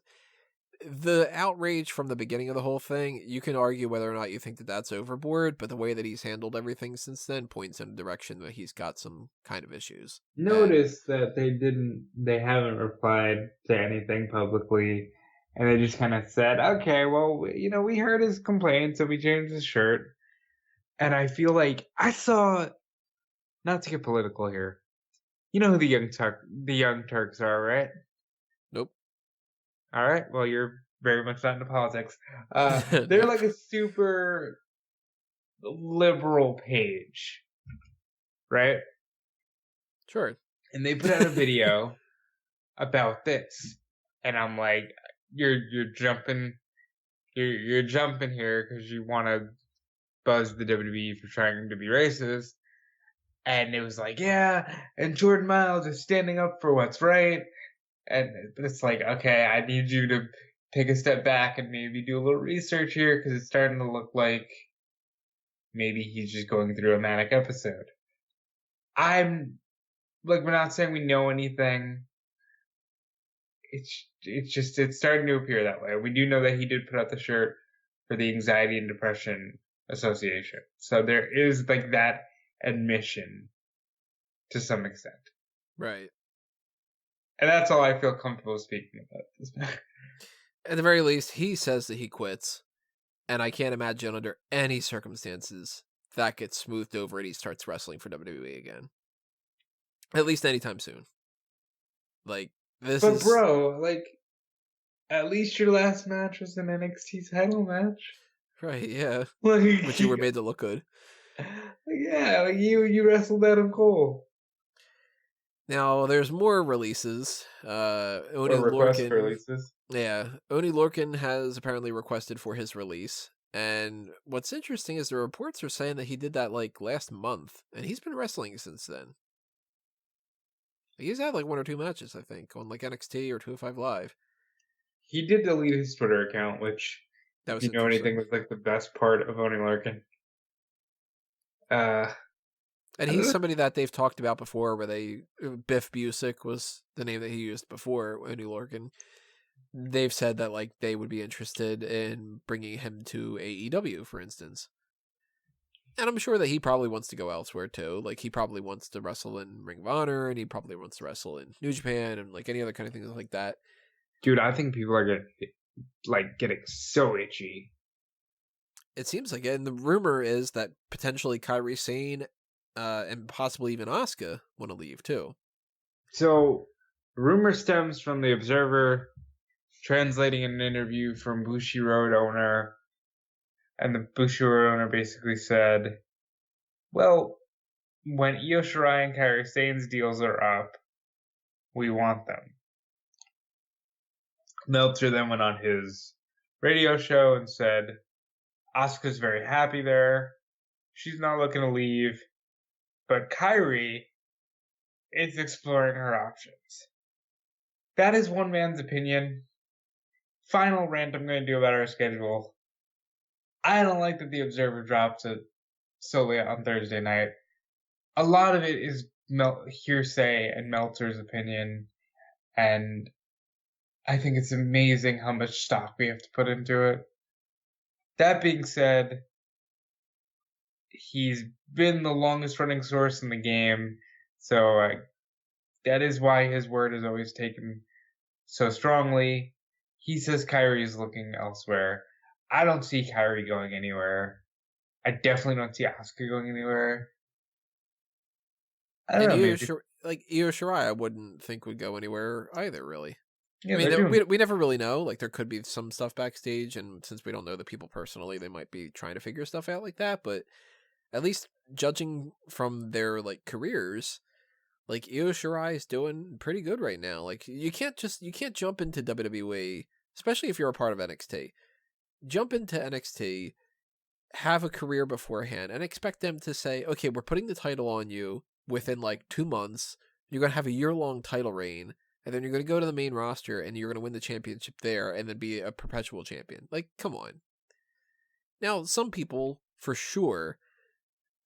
the outrage from the beginning of the whole thing, you can argue whether or not you think that that's overboard, but the way that he's handled everything since then points in a direction that he's got some kind of issues. Notice that they haven't replied to anything publicly, and they just kind of said, okay, well, we heard his complaint, so we changed his shirt. And I feel like I saw, not to get political here, you know who the Young Turks are, right? Nope. All right. Well, you're very much not into politics. They're like a super liberal page, right? Sure. And they put out a video about this, and I'm like, you're jumping here because you want to buzz the WWE for trying to be racist. And it was like, yeah, and Jordan Miles is standing up for what's right. And it's like, okay, I need you to take a step back and maybe do a little research here, because it's starting to look like maybe he's just going through a manic episode. I'm like, we're not saying we know anything. It's starting to appear that way. We do know that he did put out the shirt for the Anxiety and Depression Association. So there is like that admission to some extent. Right. And that's all I feel comfortable speaking about this matter. At the very least, he says that he quits, and I can't imagine under any circumstances that gets smoothed over and he starts wrestling for WWE again. At least anytime soon. Like, But bro, like, at least your last match was an NXT title match. Right, yeah. Like, but you were made to look good. Yeah, like you wrestled Adam Cole. Now, there's more releases. Oney Or requests for Lorcan, releases. yeah, Oney Lorcan has apparently requested for his release. And what's interesting is the reports are saying that he did that like last month, and he's been wrestling since then. He's had like 1 or 2 matches, I think, on like NXT or 205 Live. He did delete his Twitter account, which, That if was you know anything, interesting. was like the best part of Oney Lorcan. And he's somebody that they've talked about before, where Biff Busick was the name that he used before, Oney Lorcan. They've said that like they would be interested in bringing him to AEW, for instance. And I'm sure that he probably wants to go elsewhere too. Like he probably wants to wrestle in Ring of Honor, and he probably wants to wrestle in New Japan, and like any other kind of things like that. dude, I think people are getting so itchy. It seems like it. And the rumor is that potentially Kairi Sane, and possibly even Asuka want to leave too. So, rumor stems from the Observer translating an interview from Bushiroad owner, and the Bushiroad owner basically said, well, when Io Shirai and Kairi Sane's deals are up, we want them. Meltzer then went on his radio show and said, Asuka's very happy there. She's not looking to leave. But Kairi is exploring her options. That is one man's opinion. Final rant I'm going to do about our schedule. I don't like that the Observer dropped it so late on Thursday night. A lot of it is hearsay and Meltzer's opinion, and I think it's amazing how much stock we have to put into it. That being said, he's been the longest running source in the game, so that is why his word is always taken so strongly. He says Kairi is looking elsewhere. I don't see Kairi going anywhere. I definitely don't see Asuka going anywhere. I don't know, maybe. Io Shirai, I wouldn't think would go anywhere either, really. Yeah, I mean, we never really know. Like, there could be some stuff backstage, and since we don't know the people personally, they might be trying to figure stuff out like that. But at least judging from their like careers, like Io Shirai is doing pretty good right now. Like, you can't jump into WWE, especially if you're a part of NXT. Jump into NXT, have a career beforehand, and expect them to say, okay, we're putting the title on you within like 2 months. You're going to have a year-long title reign, and then you're going to go to the main roster, and you're going to win the championship there, and then be a perpetual champion. Like, come on. Now, some people, for sure,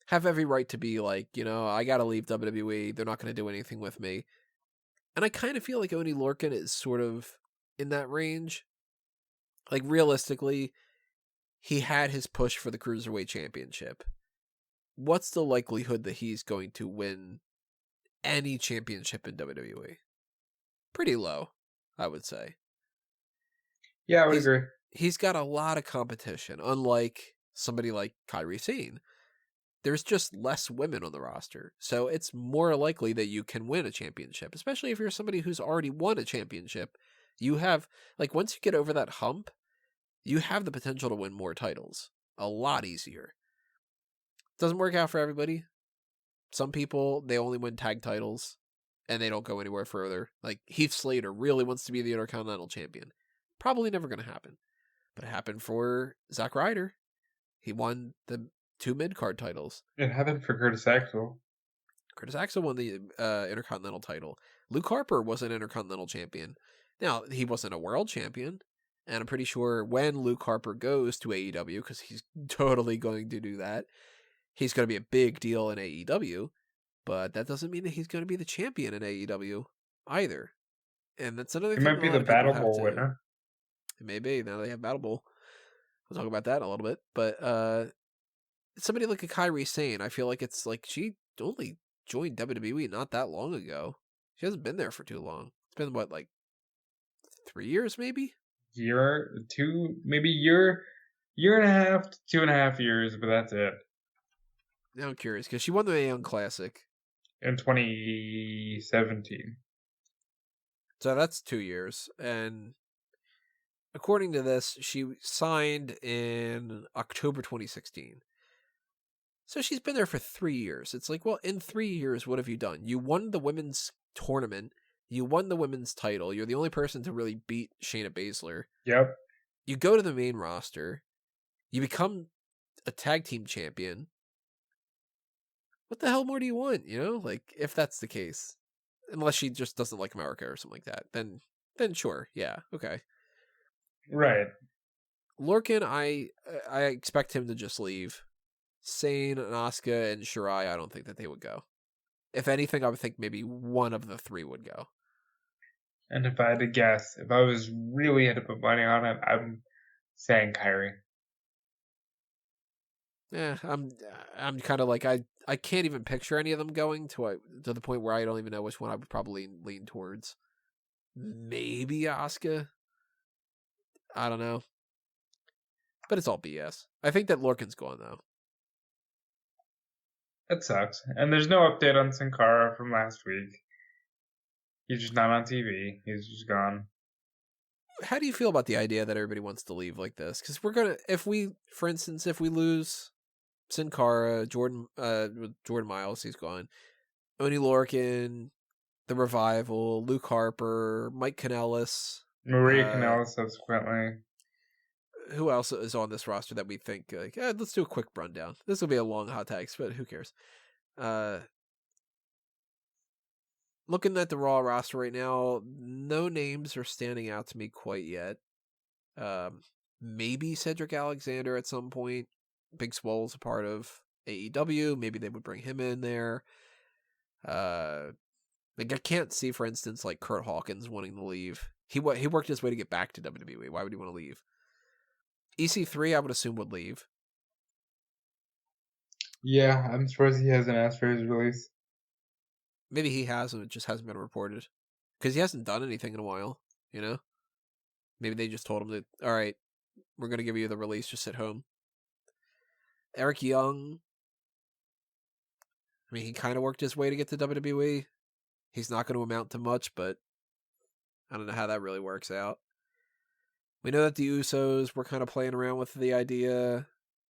have every right to be like, I got to leave WWE. They're not going to do anything with me. And I kind of feel like Oney Lorcan is sort of in that range. Like, realistically, he had his push for the Cruiserweight Championship. What's the likelihood that he's going to win any championship in WWE? Pretty low, I would say. Yeah, I would agree. He's got a lot of competition, unlike somebody like Kairi Sane. There's just less women on the roster, so it's more likely that you can win a championship, especially if you're somebody who's already won a championship. You have, like, once you get over that hump, you have the potential to win more titles. A lot easier. Doesn't work out for everybody. Some people, they only win tag titles, and they don't go anywhere further. Like, Heath Slater really wants to be the Intercontinental Champion. Probably never going to happen. But it happened for Zack Ryder. He won the 2 mid-card titles. It happened for Curtis Axel. Curtis Axel won the Intercontinental title. Luke Harper was an Intercontinental Champion. Now, he wasn't a world champion, and I'm pretty sure when Luke Harper goes to AEW, because he's totally going to do that, he's going to be a big deal in AEW, but that doesn't mean that he's going to be the champion in AEW either. And that's another thing. He might be the Battle Bowl winner. It may be. Now they have Battle Bowl. We'll talk about that in a little bit. But somebody like a Kairi Sane, I feel like it's like she only joined WWE not that long ago. She hasn't been there for too long. It's been, what, like 3 years maybe? Year and a half to 2.5 years, but that's it. Now I'm curious, because she won the Mae Young Classic in 2017. So that's 2 years. And according to this, she signed in October 2016. So she's been there for 3 years. It's like, well, in 3 years, what have you done? You won the women's tournament. You won the women's title. You're the only person to really beat Shayna Baszler. Yep. You go to the main roster. You become a tag team champion. What the hell more do you want? You know, like if that's the case, unless she just doesn't like America or something like that, then sure, yeah, okay. Right. Lorcan, I expect him to just leave. Sane and Asuka and Shirai, I don't think that they would go. If anything, I would think maybe one of the three would go. And if I had to guess, if I was really had to put money on it, I'm saying Kairi. Yeah, I'm kind of like I can't even picture any of them going to the point where I don't even know which one I would probably lean towards. Maybe Asuka. I don't know. But it's all BS. I think that Lorcan's gone though. It sucks. And there's no update on Sin Cara from last week. He's just not on TV. He's just gone. How do you feel about the idea that everybody wants to leave like this? Because we're gonna, if we lose Sin Cara, Jordan Miles, he's gone. Oney Lorcan, The Revival, Luke Harper, Mike Kanellis, Maria Kanellis subsequently. Who else is on this roster that we think like? Let's do a quick rundown. This will be a long hot takes, but who cares? Looking at the Raw roster right now, no names are standing out to me quite yet. Maybe Cedric Alexander at some point. Big Swole's a part of AEW. Maybe they would bring him in there. Like I can't see, for instance, like Kurt Hawkins wanting to leave. He worked his way to get back to WWE. Why would he want to leave? EC3, I would assume, would leave. Yeah, I'm surprised he hasn't asked for his release. Maybe he has, and it just hasn't been reported. Because he hasn't done anything in a while, you know? Maybe they just told him that, all right, we're going to give you the release, just sit home. Eric Young, I mean, he kind of worked his way to get to WWE. He's not going to amount to much, but I don't know how that really works out. We know that the Usos were kind of playing around with the idea.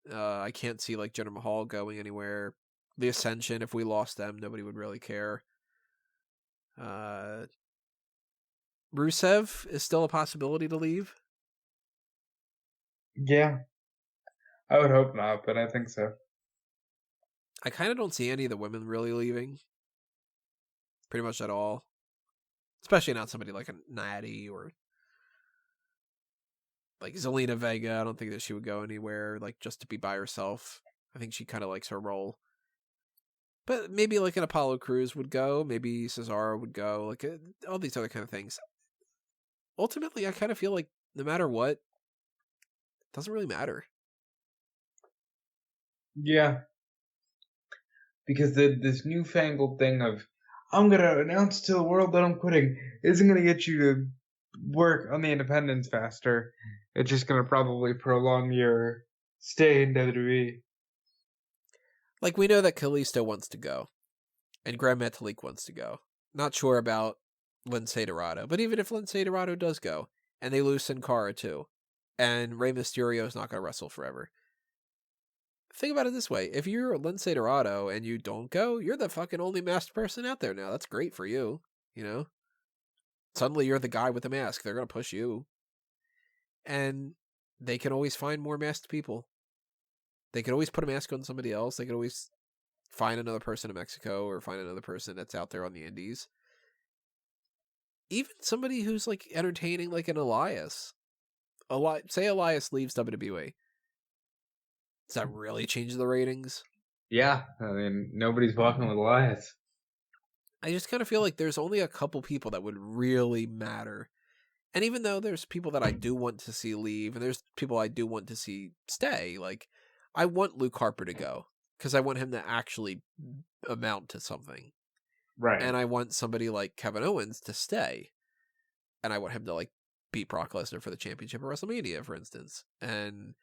I can't see like Jinder Mahal going anywhere. The Ascension, if we lost them, nobody would really care. Rusev is still a possibility to leave. Yeah. I would hope not, but I think so. I kind of don't see any of the women really leaving. Pretty much at all. Especially not somebody like a Natty or like Zelina Vega. I don't think that she would go anywhere like just to be by herself. I think she kind of likes her role. But maybe like an Apollo Crews would go. Maybe Cesaro would go. Like all these other kind of things. Ultimately, I kind of feel like no matter what, it doesn't really matter. Yeah. Because this newfangled thing of, I'm going to announce to the world that I'm quitting, isn't going to get you to work on the independents faster. It's just going to probably prolong your stay in WWE. Like, we know that Kalisto wants to go. And Grand Metalik wants to go. Not sure about Lince Dorado. But even if Lince Dorado does go, and they lose Sin Cara too, and Rey Mysterio is not going to wrestle forever. Think about it this way. If you're Lince Dorado and you don't go, you're the fucking only masked person out there now. That's great for you, you know? Suddenly you're the guy with the mask. They're going to push you. And they can always find more masked people. They could always put a mask on somebody else. They could always find another person in Mexico or find another person that's out there on the indies. Even somebody who's like entertaining like an Elias. Say Elias leaves WWE. Does that really change the ratings? Yeah, I mean, nobody's walking with Elias. I just kind of feel like there's only a couple people that would really matter. And even though there's people that I do want to see leave, and there's people I do want to see stay, like, I want Luke Harper to go, because I want him to actually amount to something. Right. And I want somebody like Kevin Owens to stay. And I want him to, like, beat Brock Lesnar for the championship at WrestleMania, for instance. And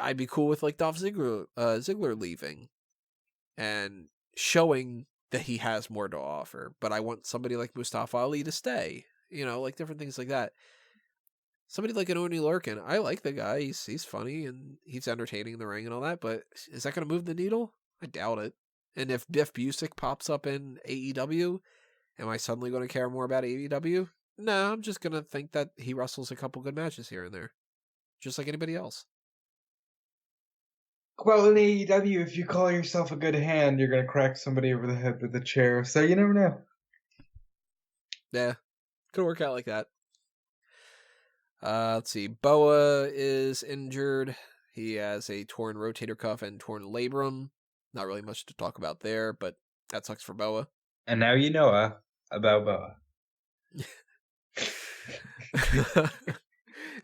I'd be cool with, like, Dolph Ziggler leaving and showing that he has more to offer. But I want somebody like Mustafa Ali to stay. You know, like different things like that. Somebody like an Oney Lorcan, I like the guy. He's funny and he's entertaining in the ring and all that, but is that going to move the needle? I doubt it. And if Biff Busick pops up in AEW, am I suddenly going to care more about AEW? No, I'm just going to think that he wrestles a couple good matches here and there, just like anybody else. Well, in AEW, if you call yourself a good hand, you're going to crack somebody over the head with a chair, so you never know. Yeah, could work out like that. Let's see. Boa is injured. He has a torn rotator cuff and torn labrum. Not really much to talk about there, but that sucks for Boa. And now you know about Boa.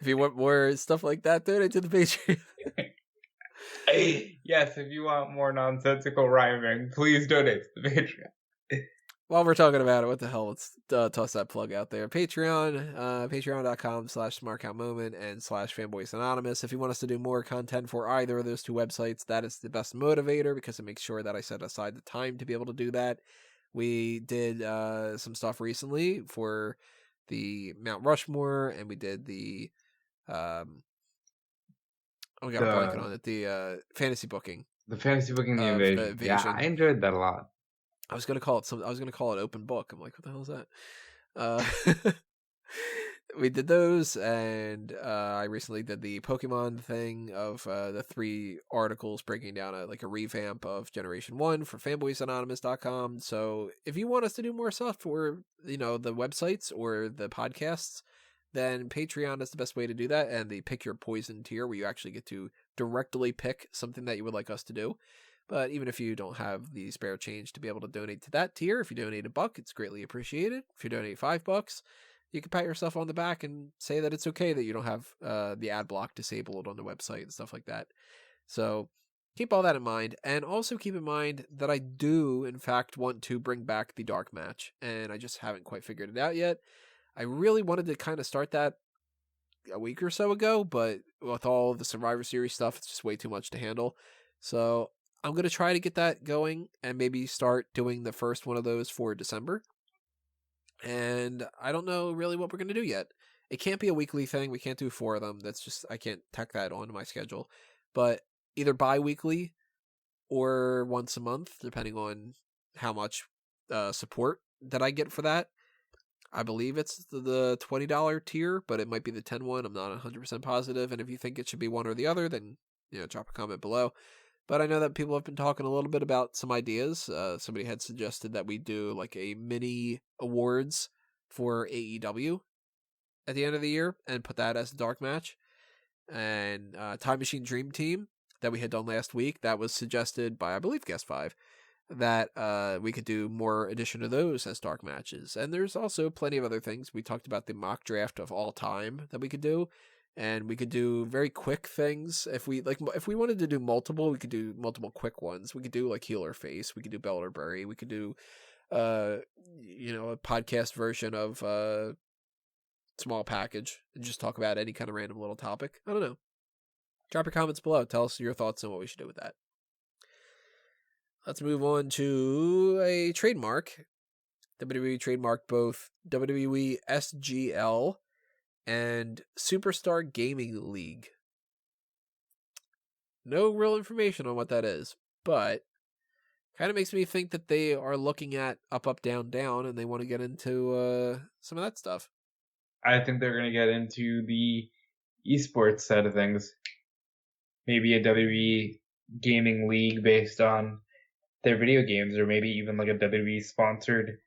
If you want more stuff like that, donate to the Patreon. Yes, if you want more nonsensical rhyming, please donate to the Patreon. While we're talking about it, what the hell? Let's toss that plug out there. Patreon, patreon.com/SmarkOutMoment and /Fanboys Anonymous. If you want us to do more content for either of those two websites, that is the best motivator because it makes sure that I set aside the time to be able to do that. We did some stuff recently for the Mount Rushmore, and we did the we got a blanket on it. The fantasy booking. The fantasy booking, the invasion. Yeah, I enjoyed that a lot. I was gonna call it open book. I'm like, what the hell is that? We did those, and I recently did the Pokemon thing of the 3 articles breaking down a revamp of Generation 1 for fanboysanonymous.com. So if you want us to do more stuff for the websites or the podcasts, then Patreon is the best way to do that, and the Pick Your Poison tier, where you actually get to directly pick something that you would like us to do. But even if you don't have the spare change to be able to donate to that tier, if you donate $1, it's greatly appreciated. If you donate $5, you can pat yourself on the back and say that it's okay that you don't have the ad block disabled on the website and stuff like that. So keep all that in mind. And also keep in mind that I do, in fact, want to bring back the dark match. And I just haven't quite figured it out yet. I really wanted to kind of start that a week or so ago, but with all the Survivor Series stuff, it's just way too much to handle. So I'm going to try to get that going and maybe start doing the first one of those for December. And I don't know really what we're going to do yet. It can't be a weekly thing. We can't do 4 of them. That's just, I can't tack that onto my schedule. But either bi-weekly or once a month, depending on how much support that I get for that. I believe it's the $20 tier, but it might be the 10 one. I'm not 100% positive. And if you think it should be one or the other, then drop a comment below. But I know that people have been talking a little bit about some ideas. Somebody had suggested that we do like a mini awards for AEW at the end of the year and put that as a dark match. And Time Machine Dream Team that we had done last week, that was suggested by, I believe, Guest 5, that we could do more addition of those as dark matches. And there's also plenty of other things. We talked about the mock draft of all time that we could do. And we could do very quick things. If we wanted to do multiple, we could do multiple quick ones. We could do like heel or face. We could do belt or bury. We could do, a podcast version of small package and just talk about any kind of random little topic. I don't know. Drop your comments below. Tell us your thoughts on what we should do with that. Let's move on to a trademark. WWE trademarked both WWE SGL and Superstar Gaming League. No real information on what that is, but kind of makes me think that they are looking at up, up, down, down, and they want to get into some of that stuff. I think they're going to get into the esports side of things. Maybe a WWE Gaming League based on their video games, or maybe even like a WWE sponsored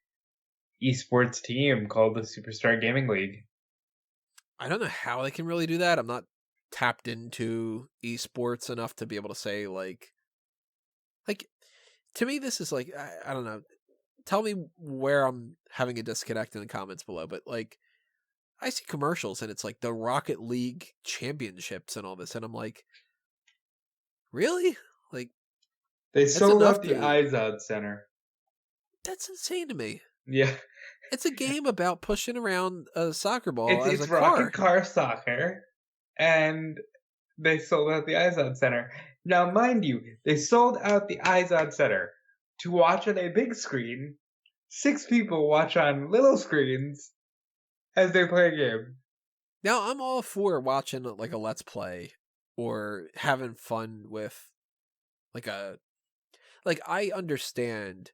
esports team called the Superstar Gaming League. I don't know how they can really do that. I'm not tapped into esports enough to be able to say like to me this is like I don't know. Tell me where I'm having a disconnect in the comments below, but like I see commercials and it's like the Rocket League championships and all this, and I'm like, really? Like they sold out the Izod Center. That's insane to me. Yeah. It's a game about pushing around a soccer ball as a car. It's rocket car soccer, and they sold out the Izod Center. Now, mind you, they sold out the Izod Center to watch on a big screen. 6 people watch on little screens as they play a game. Now, I'm all for watching like a Let's Play or having fun with like like, I understand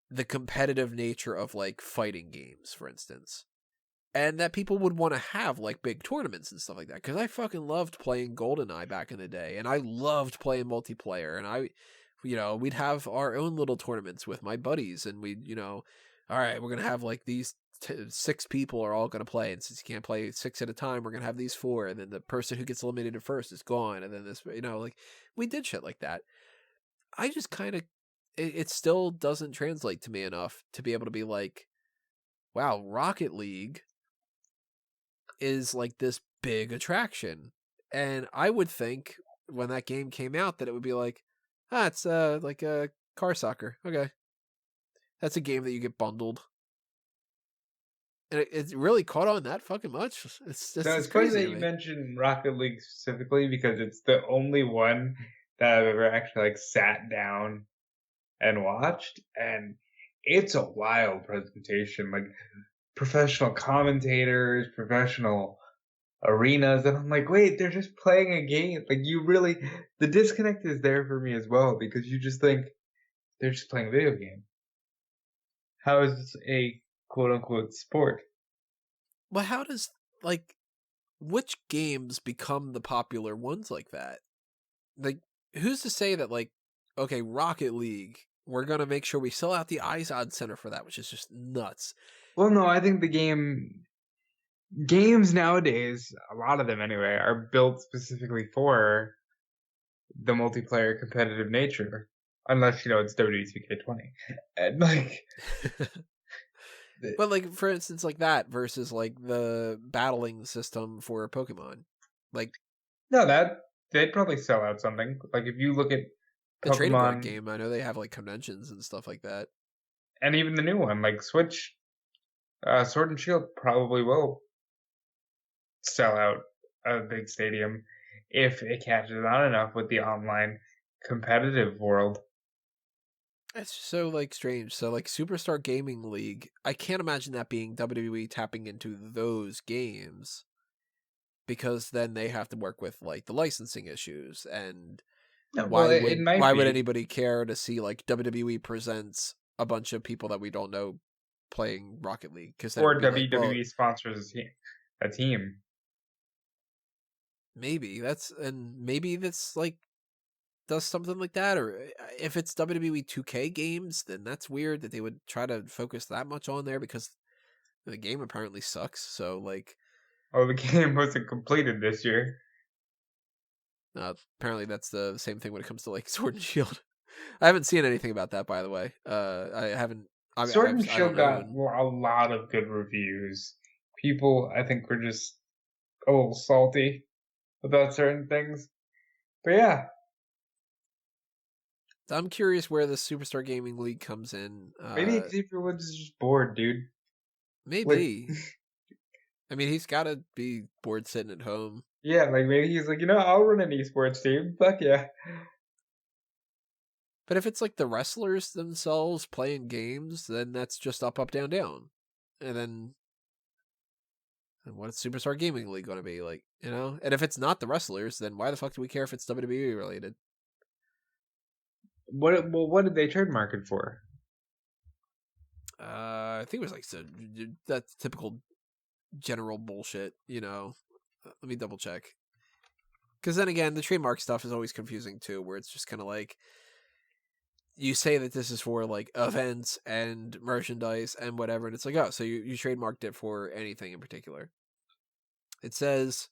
the competitive nature of, like, fighting games, for instance. And that people would want to have, like, big tournaments and stuff like that. Because I fucking loved playing GoldenEye back in the day. And I loved playing multiplayer. And we'd have our own little tournaments with my buddies. And we'd, all right, we're going to have, like, these 6 people are all going to play. And since you can't play 6 at a time, we're going to have these 4. And then the person who gets eliminated first is gone. And then this, like, we did shit like that. I just kind of, it still doesn't translate to me enough to be able to be like, wow, Rocket League is like this big attraction. And I would think when that game came out that it would be like, it's like a car soccer. Okay. That's a game that you get bundled. And it really caught on that fucking much. It's just It's funny that you mentioned Rocket League specifically because it's the only one that I've ever actually like sat down and watched, and it's a wild presentation. Like professional commentators, professional arenas, and I'm like, wait, they're just playing a game. Like the disconnect is there for me as well because you just think they're just playing a video game. How is this a quote unquote sport? Well, how does, like, which games become the popular ones like that? Like, who's to say that, like, okay, Rocket League, we're going to make sure we sell out the Izod Center for that, which is just nuts. Well, no, I think games nowadays, a lot of them anyway, are built specifically for the multiplayer competitive nature. Unless, it's WWE 2K20. And, like... But, like, for instance, like that versus, like, the battling system for Pokemon. Like... No, they'd probably sell out something. Like, if you look at the trading card game, I know they have, like, conventions and stuff like that. And even the new one, like Switch, Sword and Shield probably will sell out a big stadium if it catches on enough with the online competitive world. It's so, like, strange. So, like, Superstar Gaming League, I can't imagine that being WWE tapping into those games because then they have to work with, like, the licensing issues. And why would anybody care to see, like, WWE presents a bunch of people that we don't know playing Rocket League? Or WWE sponsors a team. Maybe that's like does something like that, or if it's WWE 2K games, then that's weird that they would try to focus that much on there because the game apparently sucks. So, like, the game wasn't completed this year. Apparently that's the same thing when it comes to, like, Sword and Shield. I haven't seen anything about that, by the way. I haven't. Sword and Shield got a lot of good reviews. People, I think, were just a little salty about certain things. But yeah. I'm curious where the Superstar Gaming League comes in. Maybe Xavier Woods is just bored, dude. Maybe. I mean, he's got to be bored sitting at home. Yeah, like maybe he's like, I'll run an esports team. Fuck yeah. But if it's like the wrestlers themselves playing games, then that's just up, up, down, down. And then what is Superstar Gaming League going to be like, And if it's not the wrestlers, then why the fuck do we care if it's WWE related? What did they trademark it for? I think it was like that's typical general bullshit, Let me double check. Because then again, the trademark stuff is always confusing too, where it's just kind of like, you say that this is for, like, events and merchandise and whatever, and it's like, oh, so you trademarked it for anything in particular. It says,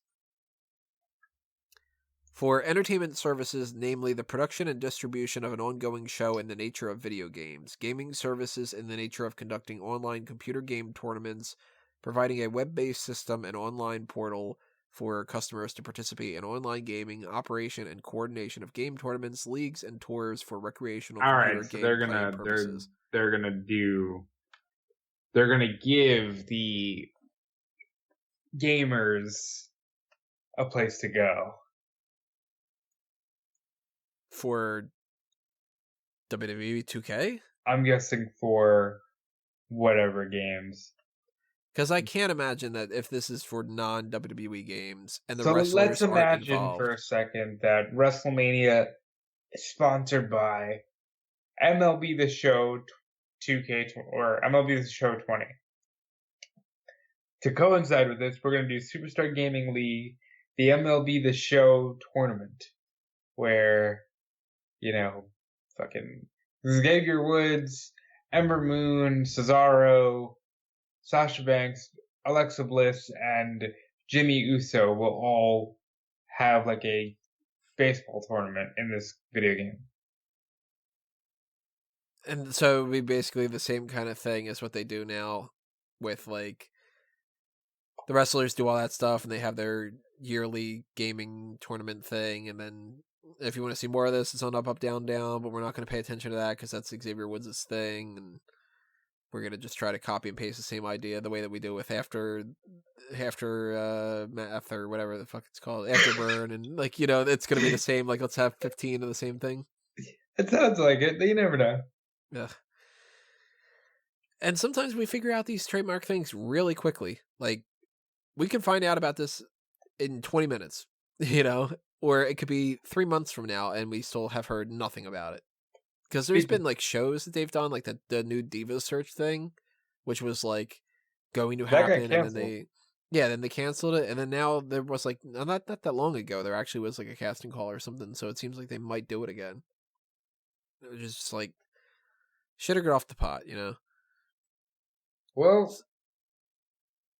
for entertainment services, namely the production and distribution of an ongoing show in the nature of video games, gaming services in the nature of conducting online computer game tournaments, providing a web-based system and online portal for customers to participate in online gaming, operation and coordination of game tournaments, leagues, and tours for recreational computer game playing purposes. They're gonna give the gamers a place to go. For WWE 2K? I'm guessing for whatever games. Because I can't imagine that if this is for non-WWE games and the so wrestlers let's imagine aren't involved. For a second that WrestleMania sponsored by MLB The Show 2K or MLB The Show 20. To coincide with this, we're going to do Superstar Gaming League, the MLB The Show tournament, where, fucking Xavier Woods, Ember Moon, Cesaro, Sasha Banks, Alexa Bliss, and Jimmy Uso will all have like a baseball tournament in this video game. And so it would be basically the same kind of thing as what they do now with like the wrestlers do all that stuff and they have their yearly gaming tournament thing. And then if you want to see more of this, it's on Up, Up, Down, Down, but we're not going to pay attention to that because that's Xavier Woods' thing. And we're going to just try to copy and paste the same idea the way that we do with After Math or whatever the fuck it's called, Afterburn. And like, it's going to be the same. Like, let's have 15 of the same thing. It sounds like it. You never know. Yeah. And sometimes we figure out these trademark things really quickly. Like, we can find out about this in 20 minutes, or it could be 3 months from now and we still have heard nothing about it. Because there's been like shows that they've done, like the new Diva Search thing, which was like going to happen, and then they canceled it, and then now there was like not that long ago there actually was like a casting call or something, so it seems like they might do it again. It was just like shit or get off the pot, Well,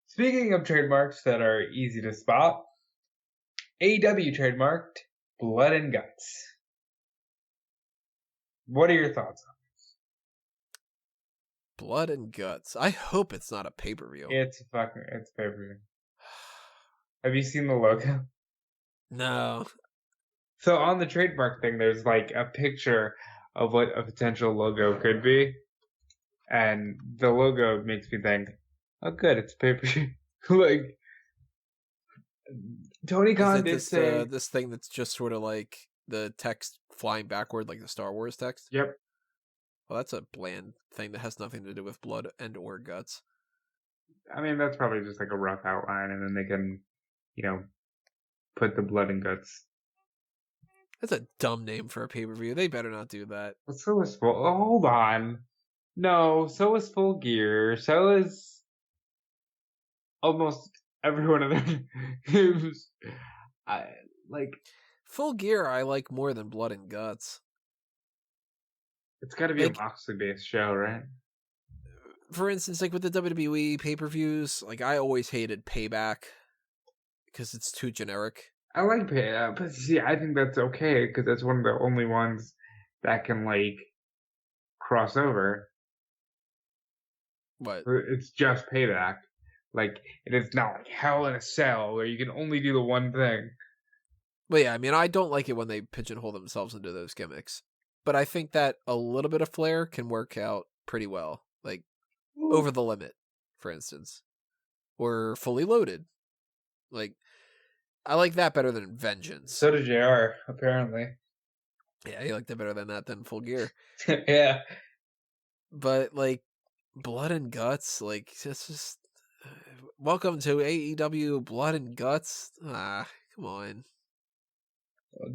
speaking of trademarks that are easy to spot, AEW trademarked Blood and Guts. What are your thoughts on this? Blood and Guts. I hope it's not a pay-per-view. It's pay-per-view. Have you seen the logo? No. So on the trademark thing, there's like a picture of what a potential logo could be. And the logo makes me think, oh good, it's pay-per-view. Like, Tony Khan did say... this thing that's just sort of like the text flying backward like the Star Wars text? Yep. Well, that's a bland thing that has nothing to do with blood and or guts. I mean, that's probably just like a rough outline, and then they can, put the blood and guts. That's a dumb name for a pay-per-view. They better not do that. Well, so is hold on. No, so is Full Gear. So is almost every one of them. Full Gear I like more than Blood and Guts. It's got to be a Moxley-based show, right? For instance, like with the WWE pay-per-views, like I always hated Payback because it's too generic. I like Payback, but see, I think that's okay because that's one of the only ones that can like cross over. What? It's just Payback. Like, it is not like Hell in a Cell where you can only do the one thing. But yeah, I mean, I don't like it when they pigeonhole themselves into those gimmicks. But I think that a little bit of flair can work out pretty well. Like, Over the Limit, for instance. Or Fully Loaded. Like, I like that better than Vengeance. So did JR, apparently. Yeah, he liked it better than that than Full Gear. Yeah. But, like, Blood and Guts, like, it's just... welcome to AEW Blood and Guts. Come on.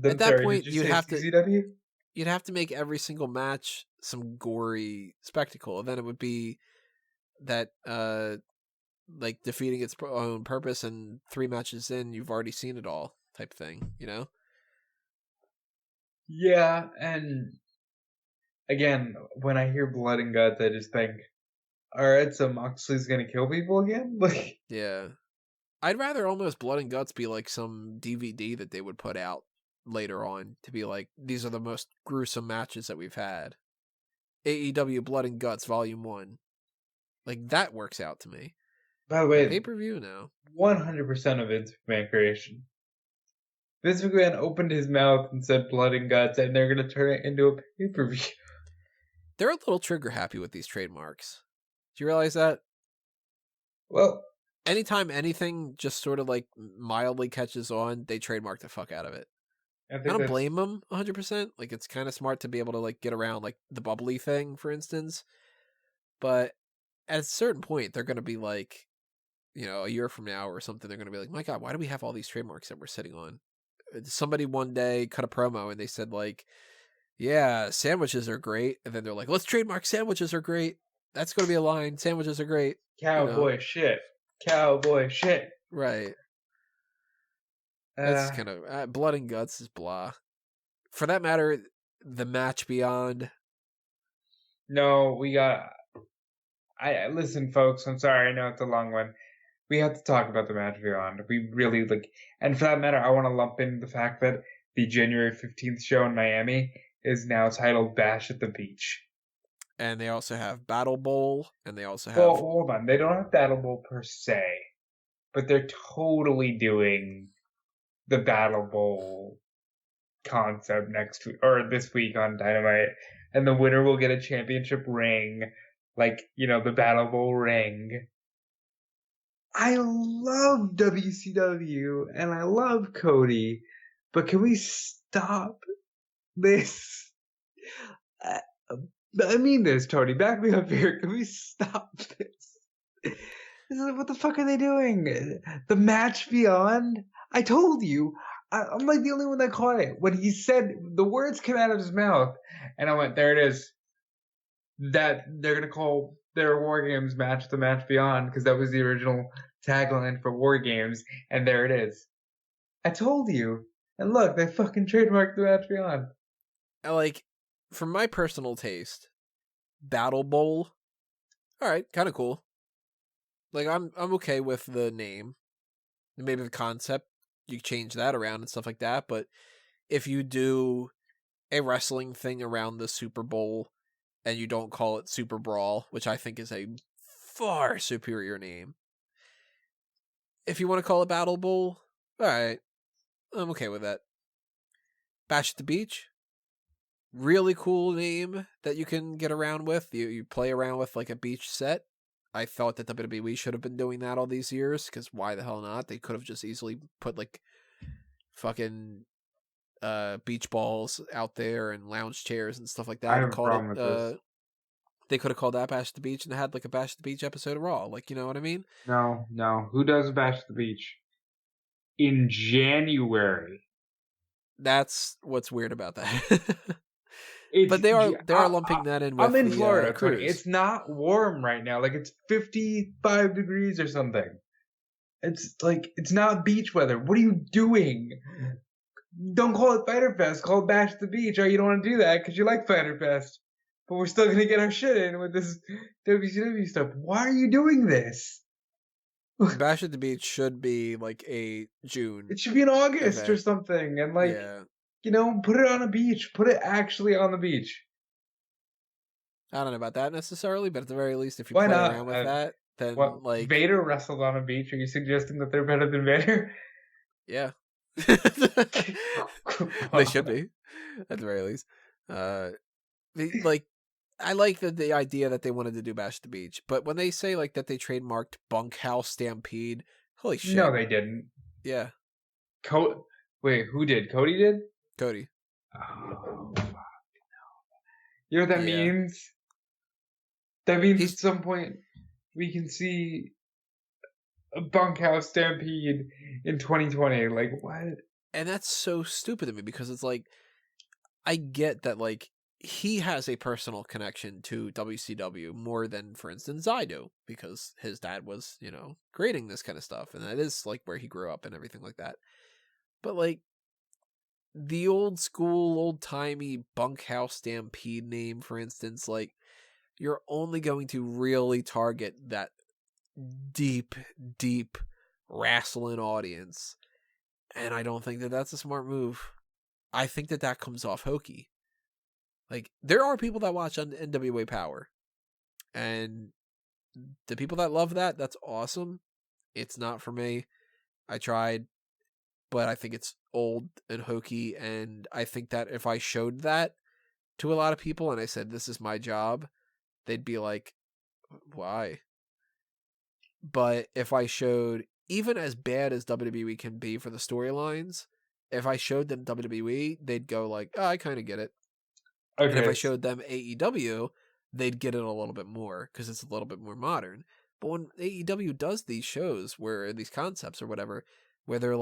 At that point, you'd have to make every single match some gory spectacle. And then it would be that, like, defeating its own purpose, and 3 matches in, you've already seen it all type thing, Yeah, and again, when I hear Blood and Guts, I just think, alright, so Moxley's gonna kill people again? Like, yeah. I'd rather almost Blood and Guts be like some DVD that they would put out later on to be like, these are the most gruesome matches that we've had. AEW Blood and Guts Volume 1. Like, that works out to me. By the way, pay-per-view now. 100% of Vince McMahon creation. Vince McMahon opened his mouth and said Blood and Guts, and they're going to turn it into a pay-per-view. They're a little trigger happy with these trademarks. Do you realize that? Well, anytime anything just sort of like mildly catches on, they trademark the fuck out of it. I don't blame them 100%. Like, it's kind of smart to be able to like get around like the bubbly thing, for instance. But at a certain point, they're going to be like, a year from now or something, they're going to be like, my God, why do we have all these trademarks that we're sitting on? Somebody one day cut a promo and they said like, Yeah, sandwiches are great. And then they're like, let's trademark sandwiches are great. That's going to be a line. Sandwiches are great. Cowboy shit. Cowboy shit. Right. That's kind of blood and guts is blah. For that matter, the match beyond. No, we got. I listen, folks. I'm sorry. I know it's a long one. We have to talk about the match beyond. We really and for that matter, I want to lump in the fact that the January 15th show in Miami is now titled Bash at the Beach. And they also have Battle Bowl, and they also have. Well, hold on. They don't have Battle Bowl per se, but they're totally doing the Battle Bowl concept next week or this week on Dynamite, and the winner will get a championship ring, the Battle Bowl ring. I love WCW and I love Cody, but can we stop this? I mean this, Tony. Back me up here. Can we stop this? What the fuck are they doing? The match beyond? I told you. I'm like the only one that caught it. When he said the words came out of his mouth, and I went, there it is. That they're going to call their War Games match the match beyond, because that was the original tagline for War Games, and there it is. I told you. And look, they fucking trademarked the match beyond. For my personal taste, Battle Bowl, all right, kind of cool. I'm okay with the name, maybe the concept. You change that around and stuff like that. But if you do a wrestling thing around the Super Bowl and you don't call it Super Brawl, which I think is a far superior name, if you want to call it Battle Bowl, all right, I'm okay with that. Bash at the Beach, really cool name that you can get around with. You play around with like a beach set. I thought that WWE should have been doing that all these years, because why the hell not? They could have just easily put fucking beach balls out there and lounge chairs and stuff like that. I have a problem with this. They could have called that Bash at the Beach and had a Bash at the Beach episode of Raw. You know what I mean? No. Who does Bash at the Beach? In January. That's what's weird about that. But they are lumping that in with I'm in the Florida, cruise. It's not warm right now. It's 55 degrees or something. It's it's not beach weather. What are you doing? Don't call it Fighter Fest. Call it Bash at the Beach. Oh, you don't want to do that because you like Fighter Fest. But we're still going to get our shit in with this WCW stuff. Why are you doing this? Bash at the Beach should be a June. It should be in August event. Or something. And put it on a beach. Put it actually on the beach. I don't know about that necessarily, but at the very least, if you play around with that, then Vader wrestled on a beach. Are you suggesting that they're better than Vader? Yeah. They should be, at the very least. I like the idea that they wanted to do Bash at the Beach, but when they say that they trademarked Bunkhouse Stampede, holy shit! No, they didn't. Yeah. Wait, who did? Cody did? Cody. Oh, fuck no. You know what that means? That means at some point we can see a Bunkhouse Stampede in 2020. What? And that's so stupid to me, because it's I get that he has a personal connection to WCW more than, for instance, I do, because his dad was, creating this kind of stuff, and that is where he grew up and everything like that. But the old school, old timey Bunkhouse Stampede name, for instance, you're only going to really target that deep wrestling audience, and I don't think that that's a smart move. I think that comes off hokey. There are people that watch on NWA Power, and the people that love that's awesome. It's not for me. I tried, but I think it's old and hokey, and I think that if I showed that to a lot of people and I said, this is my job, they'd be like, why? But if I showed, even as bad as WWE can be for the storylines, if I showed them WWE, they'd go oh, I kind of get it. Okay. And if I showed them AEW, they'd get it a little bit more, because it's a little bit more modern. But when AEW does these shows, where these concepts or whatever, where they're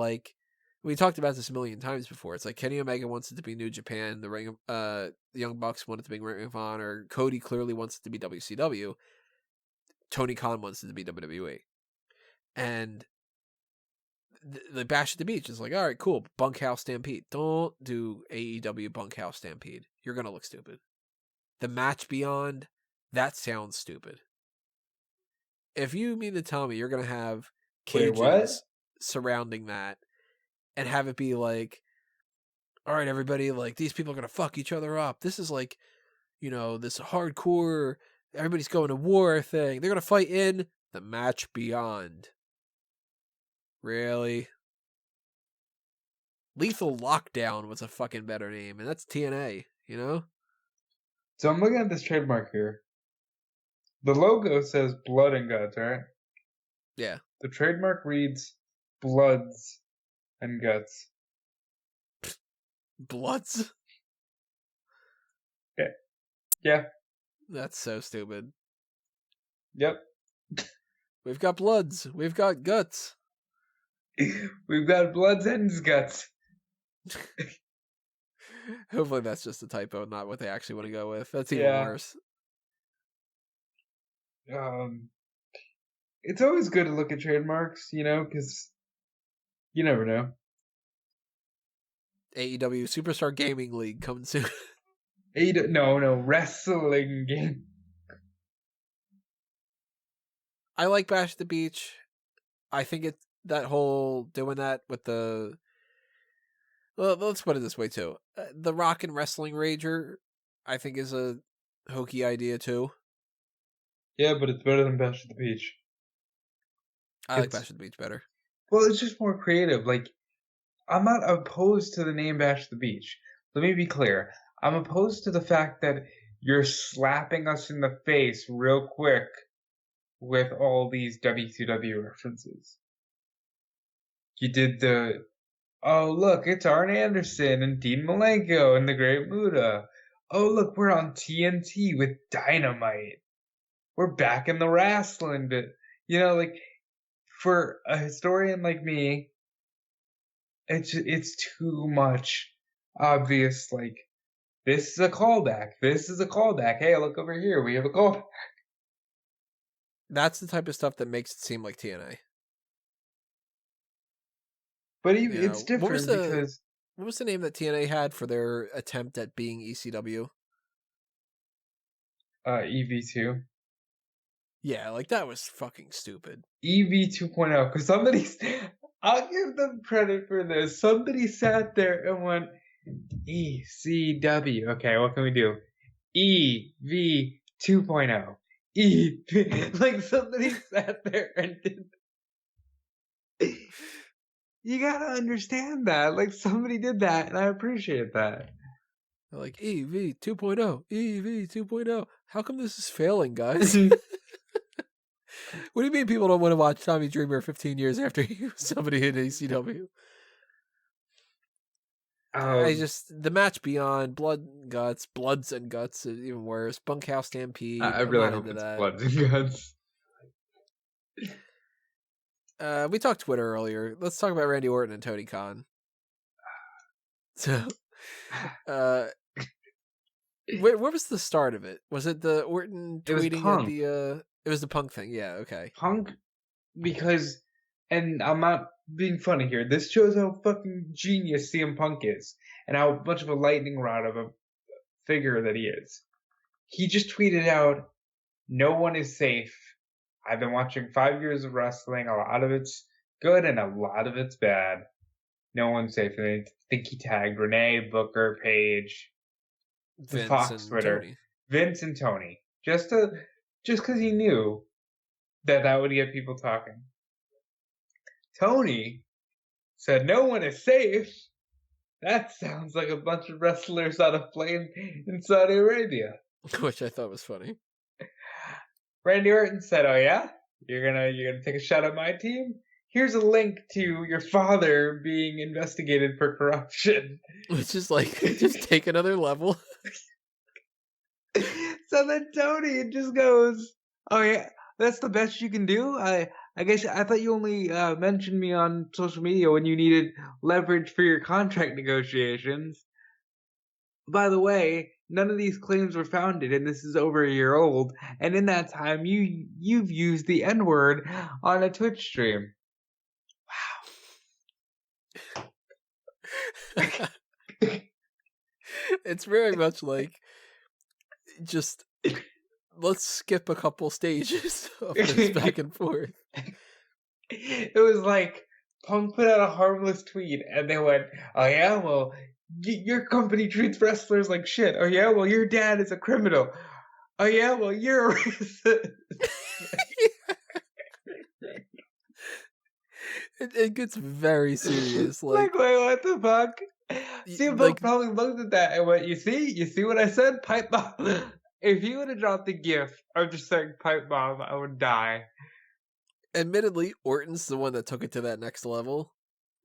We talked about this a million times before. It's like Kenny Omega wants it to be New Japan. The Young Bucks want it to be Ring of Honor. Cody clearly wants it to be WCW. Tony Khan wants it to be WWE. And the Bash at the Beach is like, all right, cool. Bunkhouse Stampede. Don't do AEW Bunkhouse Stampede. You're going to look stupid. The Match Beyond, that sounds stupid. If you mean to tell me you're going to have cages surrounding that and have it be like, all right, everybody, like, these people are going to fuck each other up. This is like, this hardcore, everybody's going to war thing. They're going to fight in the Match Beyond. Really? Lethal Lockdown was a fucking better name, and that's TNA, So I'm looking at this trademark here. The logo says blood and guts, right? Yeah. The trademark reads bloods and guts. Bloods? Yeah. That's so stupid. Yep. We've got bloods. We've got guts. We've got bloods and guts. Hopefully that's just a typo, not what they actually want to go with. That's even worse. It's always good to look at trademarks, because you never know. AEW Superstar Gaming League coming soon. No, wrestling game. I like Bash at the Beach. I think it's that whole doing that with the... Well, let's put it this way, too. The Rock and Wrestling Rager, I think, is a hokey idea, too. Yeah, but it's better than Bash at the Beach. I like Bash at the Beach better. Well, it's just more creative. Like, I'm not opposed to the name Bash at the Beach. Let me be clear. I'm opposed to the fact that you're slapping us in the face real quick with all these WCW references. You did oh, look, it's Arn Anderson and Dean Malenko and the Great Muta. Oh, look, we're on TNT with Dynamite. We're back in the wrestling bit. Like, for a historian like me, it's too much obvious, like, this is a callback. This is a callback. Hey, look over here. We have a callback. That's the type of stuff that makes it seem like TNA. But it's different because... What was the name that TNA had for their attempt at being ECW? EV2. Yeah, like, that was fucking stupid. EV 2.0, because I'll give them credit for this. Somebody sat there and went, ECW. Okay, what can we do? EV 2.0. Like, somebody sat there and did. You gotta understand that. Like, somebody did that, and I appreciate that. Like, EV 2.0. EV 2.0. How come this is failing, guys? What do you mean people don't want to watch Tommy Dreamer 15 years after he was somebody in ACW? The Match Beyond, Bloods and Guts is even worse. Bunkhouse Stampede. I really hope it's Bloods and Guts. We talked Twitter earlier. Let's talk about Randy Orton and Tony Khan. So, where was the start of it? Was it the Orton tweeting at the... It was the Punk thing, yeah, okay. Punk, because, and I'm not being funny here, this shows how fucking genius CM Punk is, and how much of a lightning rod of a figure that he is. He just tweeted out, no one is safe. I've been watching 5 years of wrestling, a lot of it's good and a lot of it's bad. No one's safe. And I think he tagged Renee, Booker, Paige, Vince, Fox and Twitter, Tony. Vince and Tony. Just because he knew that would get people talking. Tony said, no one is safe. That sounds like a bunch of wrestlers on a plane in Saudi Arabia. Which I thought was funny. Randy Orton said, oh yeah? You're gonna take a shot at my team? Here's a link to your father being investigated for corruption. Which is like, just take another level. So then Tony just goes, oh yeah, that's the best you can do? I guess I thought you only mentioned me on social media when you needed leverage for your contract negotiations. By the way, none of these claims were founded, and this is over a year old. And in that time, you've used the N word on a Twitch stream. Wow. It's very much like just let's skip a couple stages of this back and forth. It was like Punk put out a harmless tweet, and they went, "Oh yeah, well, your company treats wrestlers like shit. Oh yeah, well, your dad is a criminal. Oh yeah, well, you're a racist." It gets very serious. Like, wait, what the fuck? CM Punk like, probably looked at that and went, "You see what I said? Pipe bomb." If he would have dropped the gif of just saying pipe bomb, I would die. admittedly, Orton's the one that took it to that next level,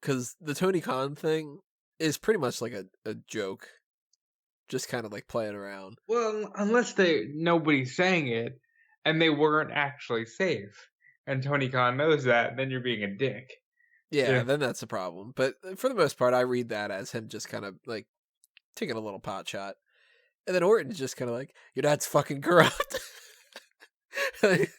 because the Tony Khan thing is pretty much like a joke, just kind of like playing around. Well, unless nobody's saying it, and they weren't actually safe, and Tony Khan knows that, then you're being a dick. Yeah, then that's a problem. But for the most part, I read that as him just kind of like taking a little pot shot. And then Orton's just kind of like, your dad's fucking corrupt. Like,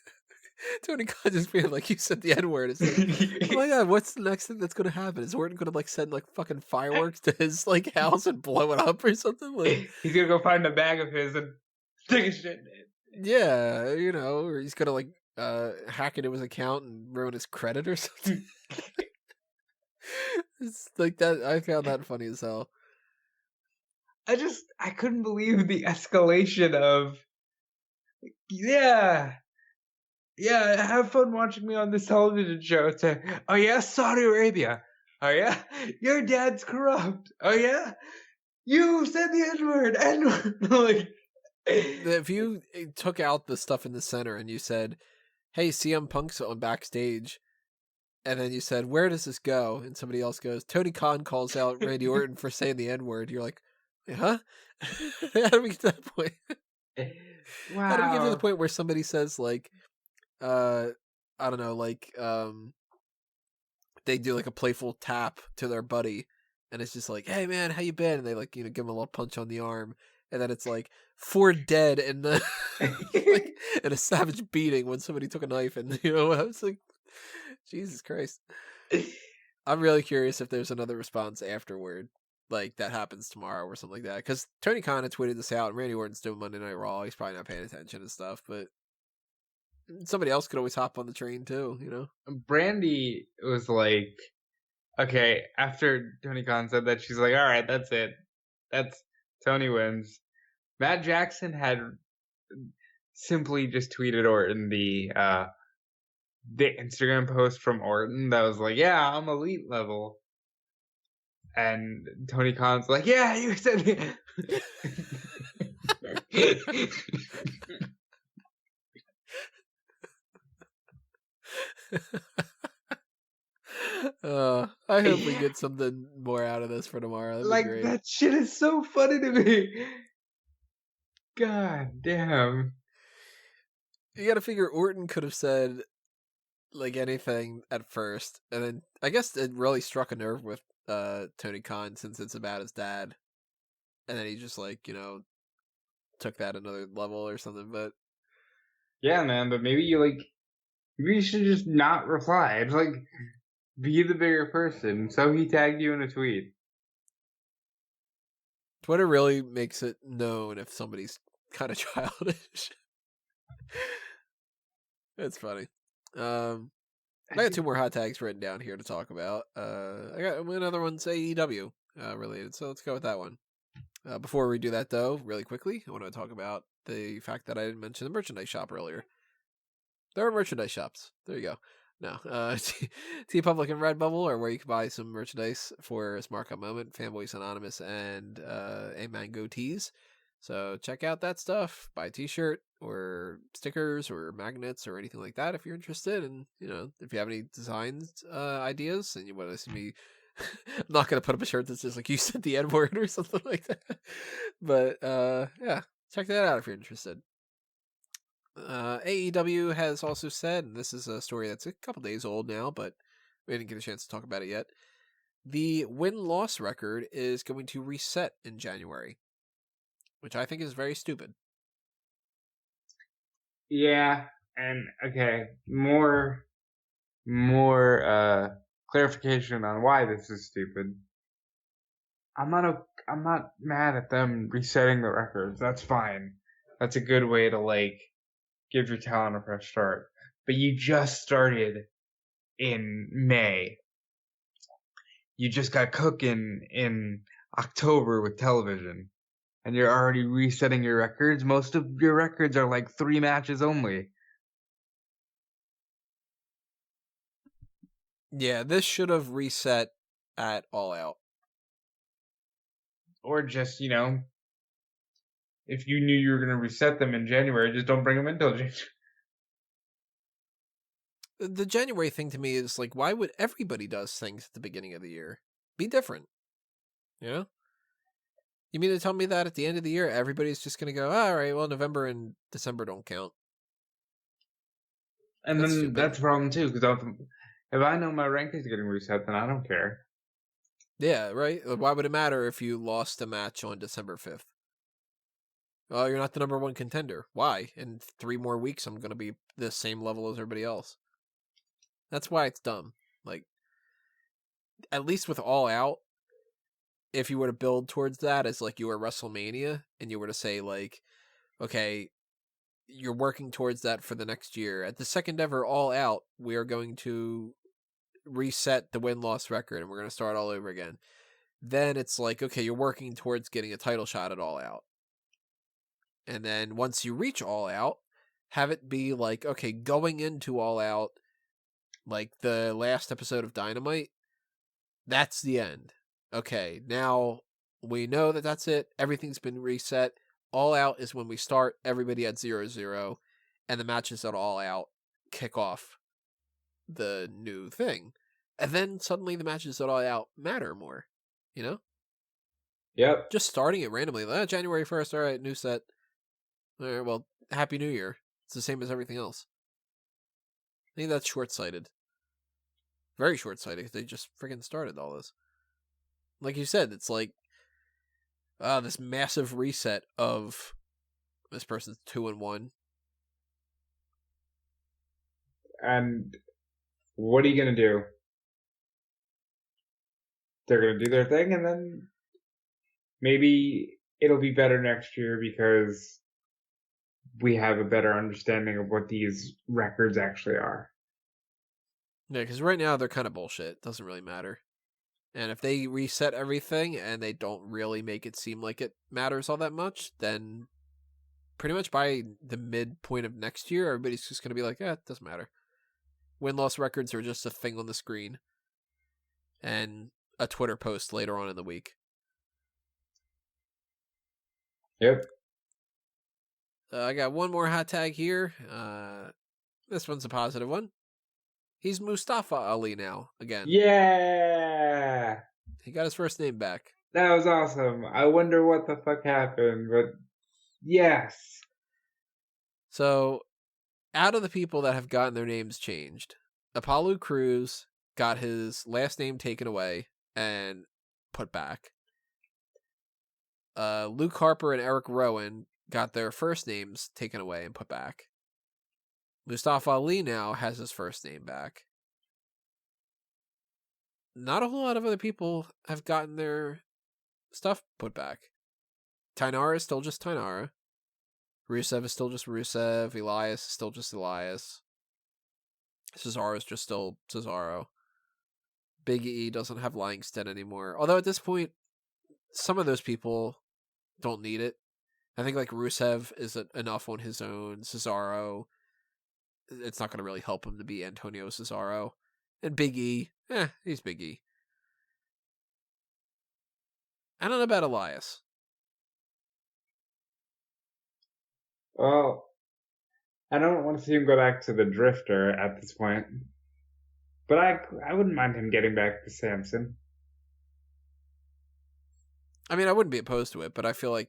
Tony Khan just being like, you said the N-word. It's like, oh my god, what's the next thing that's going to happen? Is Orton going to like send like fucking fireworks to his like house and blow it up or something? Like, he's going to go find a bag of his and take a shit in it. Yeah, you know, or he's going to like hack into his account and ruin his credit or something. It's like that. I found that funny as hell. I couldn't believe the escalation of, yeah, have fun watching me on this television show. To, oh yeah, Saudi Arabia. Oh yeah, your dad's corrupt. Oh yeah, you said the N-word. N-word. Like, if you took out the stuff in the center and you said, hey, CM Punk's on Backstage, and then you said, where does this go? And somebody else goes, Tony Khan calls out Randy Orton for saying the N-word. You're like, huh? How do we get to that point? wow. How do we get to the point where somebody says, like, I don't know, like, they do like a playful tap to their buddy, and it's just like, hey man, how you been? And they like, you know, give him a little punch on the arm, and then it's like 4 dead and the like, and a savage beating when somebody took a knife, and you know, I was like, Jesus Christ. I'm really curious if there's another response afterward, like that happens tomorrow or something like that. Because Tony Khan had tweeted this out, and Randy Orton's doing Monday Night Raw. He's probably not paying attention and stuff, but somebody else could always hop on the train too, you know? Brandy was like, okay, after Tony Khan said that, she's like, all right, that's it. That's Tony wins. Matt Jackson had simply just tweeted Orton the Instagram post from Orton that was like, yeah, I'm elite level. And Tony Khan's like, yeah, you said it. I hope we get something more out of this for tomorrow. That'd like, be great. that shit is so funny to me. God damn. You gotta figure Orton could have said like anything at first, and then I guess it really struck a nerve with Tony Khan since it's about his dad, and then he just like, you know, took that another level or something. But yeah, man, but maybe you should just not reply. It's like, be the bigger person. So he tagged you in a tweet. Twitter really makes it known if somebody's kind of childish. It's funny. I got 2 more hot tags written down here to talk about. I got another one's AEW related, so let's go with that one. Before we do that, though, really quickly, I want to talk about the fact that I didn't mention the merchandise shop earlier. There are merchandise shops. There you go. No, TeePublic and Redbubble are where you can buy some merchandise for Smark Up Moment, Fanboys Anonymous, and A Mango Tees. So check out that stuff. Buy a t-shirt or stickers or magnets or anything like that if you're interested. And, you know, if you have any designs ideas and you want to see me, I'm not going to put up a shirt that's just like, you said the N-word or something like that. But, yeah, check that out if you're interested. AEW has also said, and this is a story that's a couple days old now, but we didn't get a chance to talk about it yet. The win-loss record is going to reset in January, which I think is very stupid. Yeah, and okay, more clarification on why this is stupid. I'm not mad at them resetting the records. That's fine. That's a good way to like give your talent a fresh start. But you just started in May. You just got cooking in October with television, and you're already resetting your records. Most of your records are like 3 matches only. Yeah, this should have reset at All Out. Or just, if you knew you were going to reset them in January, just don't bring them until January. The January thing to me is like, why would everybody does things at the beginning of the year? Be different. You know? You mean to tell me that at the end of the year, everybody's just going to go, all right, well, November and December don't count. And That's then stupid. that's a problem too, because if I know my rank is getting reset, then I don't care. Yeah, right? Why would it matter if you lost a match on December 5th? Oh, you're not the number one contender. Why? In 3 more weeks, I'm going to be the same level as everybody else. That's why it's dumb. Like, at least with All Out, if you were to build towards that as like you were WrestleMania, and you were to say like, okay, you're working towards that for the next year. At the second ever All Out, we are going to reset the win-loss record, and we're going to start all over again. Then it's like, okay, you're working towards getting a title shot at All Out. And then once you reach All Out, have it be like, okay, going into All Out, like the last episode of Dynamite, that's the end. Okay, now we know that that's it. Everything's been reset. All Out is when we start everybody at 0-0, and the matches at All Out kick off the new thing. And then suddenly the matches at All Out matter more, you know? Yep. Just starting it randomly. January 1st, all right, new set. All right, well, Happy New Year. It's the same as everything else. I think that's short-sighted. Very short-sighted, because they just freaking started all this. Like you said, it's like this massive reset of this person's 2-1. And what are you going to do? They're going to do their thing, and then maybe it'll be better next year because we have a better understanding of what these records actually are. Yeah, because right now they're kind of bullshit. It doesn't really matter. And if they reset everything and they don't really make it seem like it matters all that much, then pretty much by the midpoint of next year, everybody's just going to be like, it doesn't matter. Win-loss records are just a thing on the screen. And a Twitter post later on in the week. Yep. I got one more hot tag here. This one's a positive one. He's Mustafa Ali now, again. Yeah! He got his first name back. That was awesome. I wonder what the fuck happened, but yes. So, out of the people that have gotten their names changed, Apollo Crews got his last name taken away and put back. Luke Harper and Eric Rowan got their first names taken away and put back. Mustafa Ali now has his first name back. Not a whole lot of other people have gotten their stuff put back. Tainara is still just Tainara. Rusev is still just Rusev. Elias is still just Elias. Cesaro is just still Cesaro. Big E doesn't have Langston anymore. Although at this point, some of those people don't need it. I think like Rusev is enough on his own. Cesaro, it's not going to really help him to be Antonio Cesaro. And Big E, he's Big E. I don't know about Elias. Well, I don't want to see him go back to the Drifter at this point. But I wouldn't mind him getting back to Samson. I mean, I wouldn't be opposed to it, but I feel like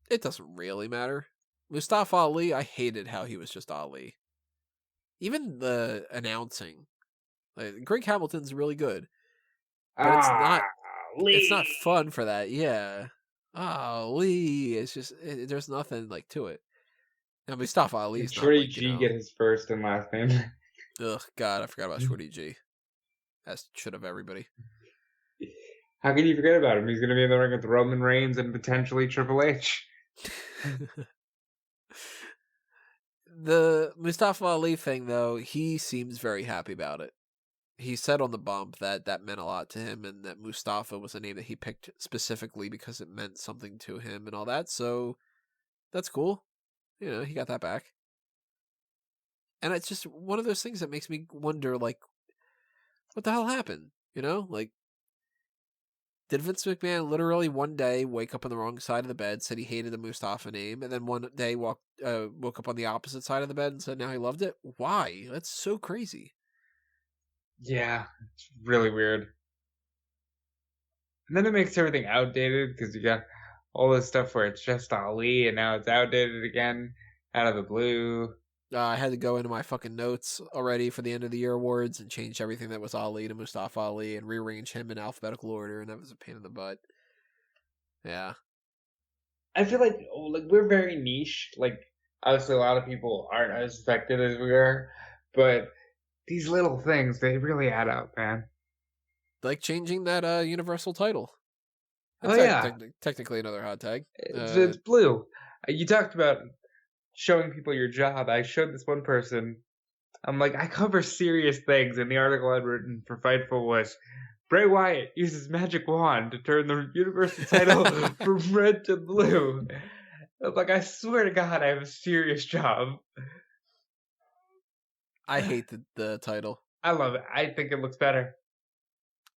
it doesn't really matter. Mustafa Ali, I hated how he was just Ali. Even the announcing, like, Greg Hamilton's really good, but it's Ah, not Lee. fun for that. Yeah, Ali. It's just there's nothing like to it. Now Mustafa Did Ali's not Shorty like G get his first and last name? ugh, God, I forgot about Shorty G. As should have everybody. How can you forget about him? He's going to be in the ring with Roman Reigns and potentially Triple H. The Mustafa Ali thing, though, he seems very happy about it. He said on the bump that meant a lot to him, and that Mustafa was a name that he picked specifically because it meant something to him and all that. So that's cool. You know, he got that back. And it's just one of those things that makes me wonder, like, what the hell happened? You know, like, did Vince McMahon literally one day wake up on the wrong side of the bed, said he hated the Mustafa name, and then one day woke up on the opposite side of the bed and said now he loved it? Why? That's so crazy. Yeah, it's really weird. And then it makes everything outdated because you got all this stuff where it's just Ali and now it's outdated again out of the blue. I had to go into my fucking notes already for the end of the year awards and change everything that was Ali to Mustafa Ali and rearrange him in alphabetical order, and that was a pain in the butt. Yeah. I feel like we're very niche. Like obviously a lot of people aren't as affected as we are, but these little things they really add up, man. Like changing that universal title. Oh That's yeah, technically another hot tag. it's blue. You talked about showing people your job. I showed this one person. I'm like, I cover serious things, and the article I'd written for Fightful was Bray Wyatt uses magic wand to turn the Universal title from red to blue. I'm like, I swear to God, I have a serious job. I hate the title. I love it. I think it looks better.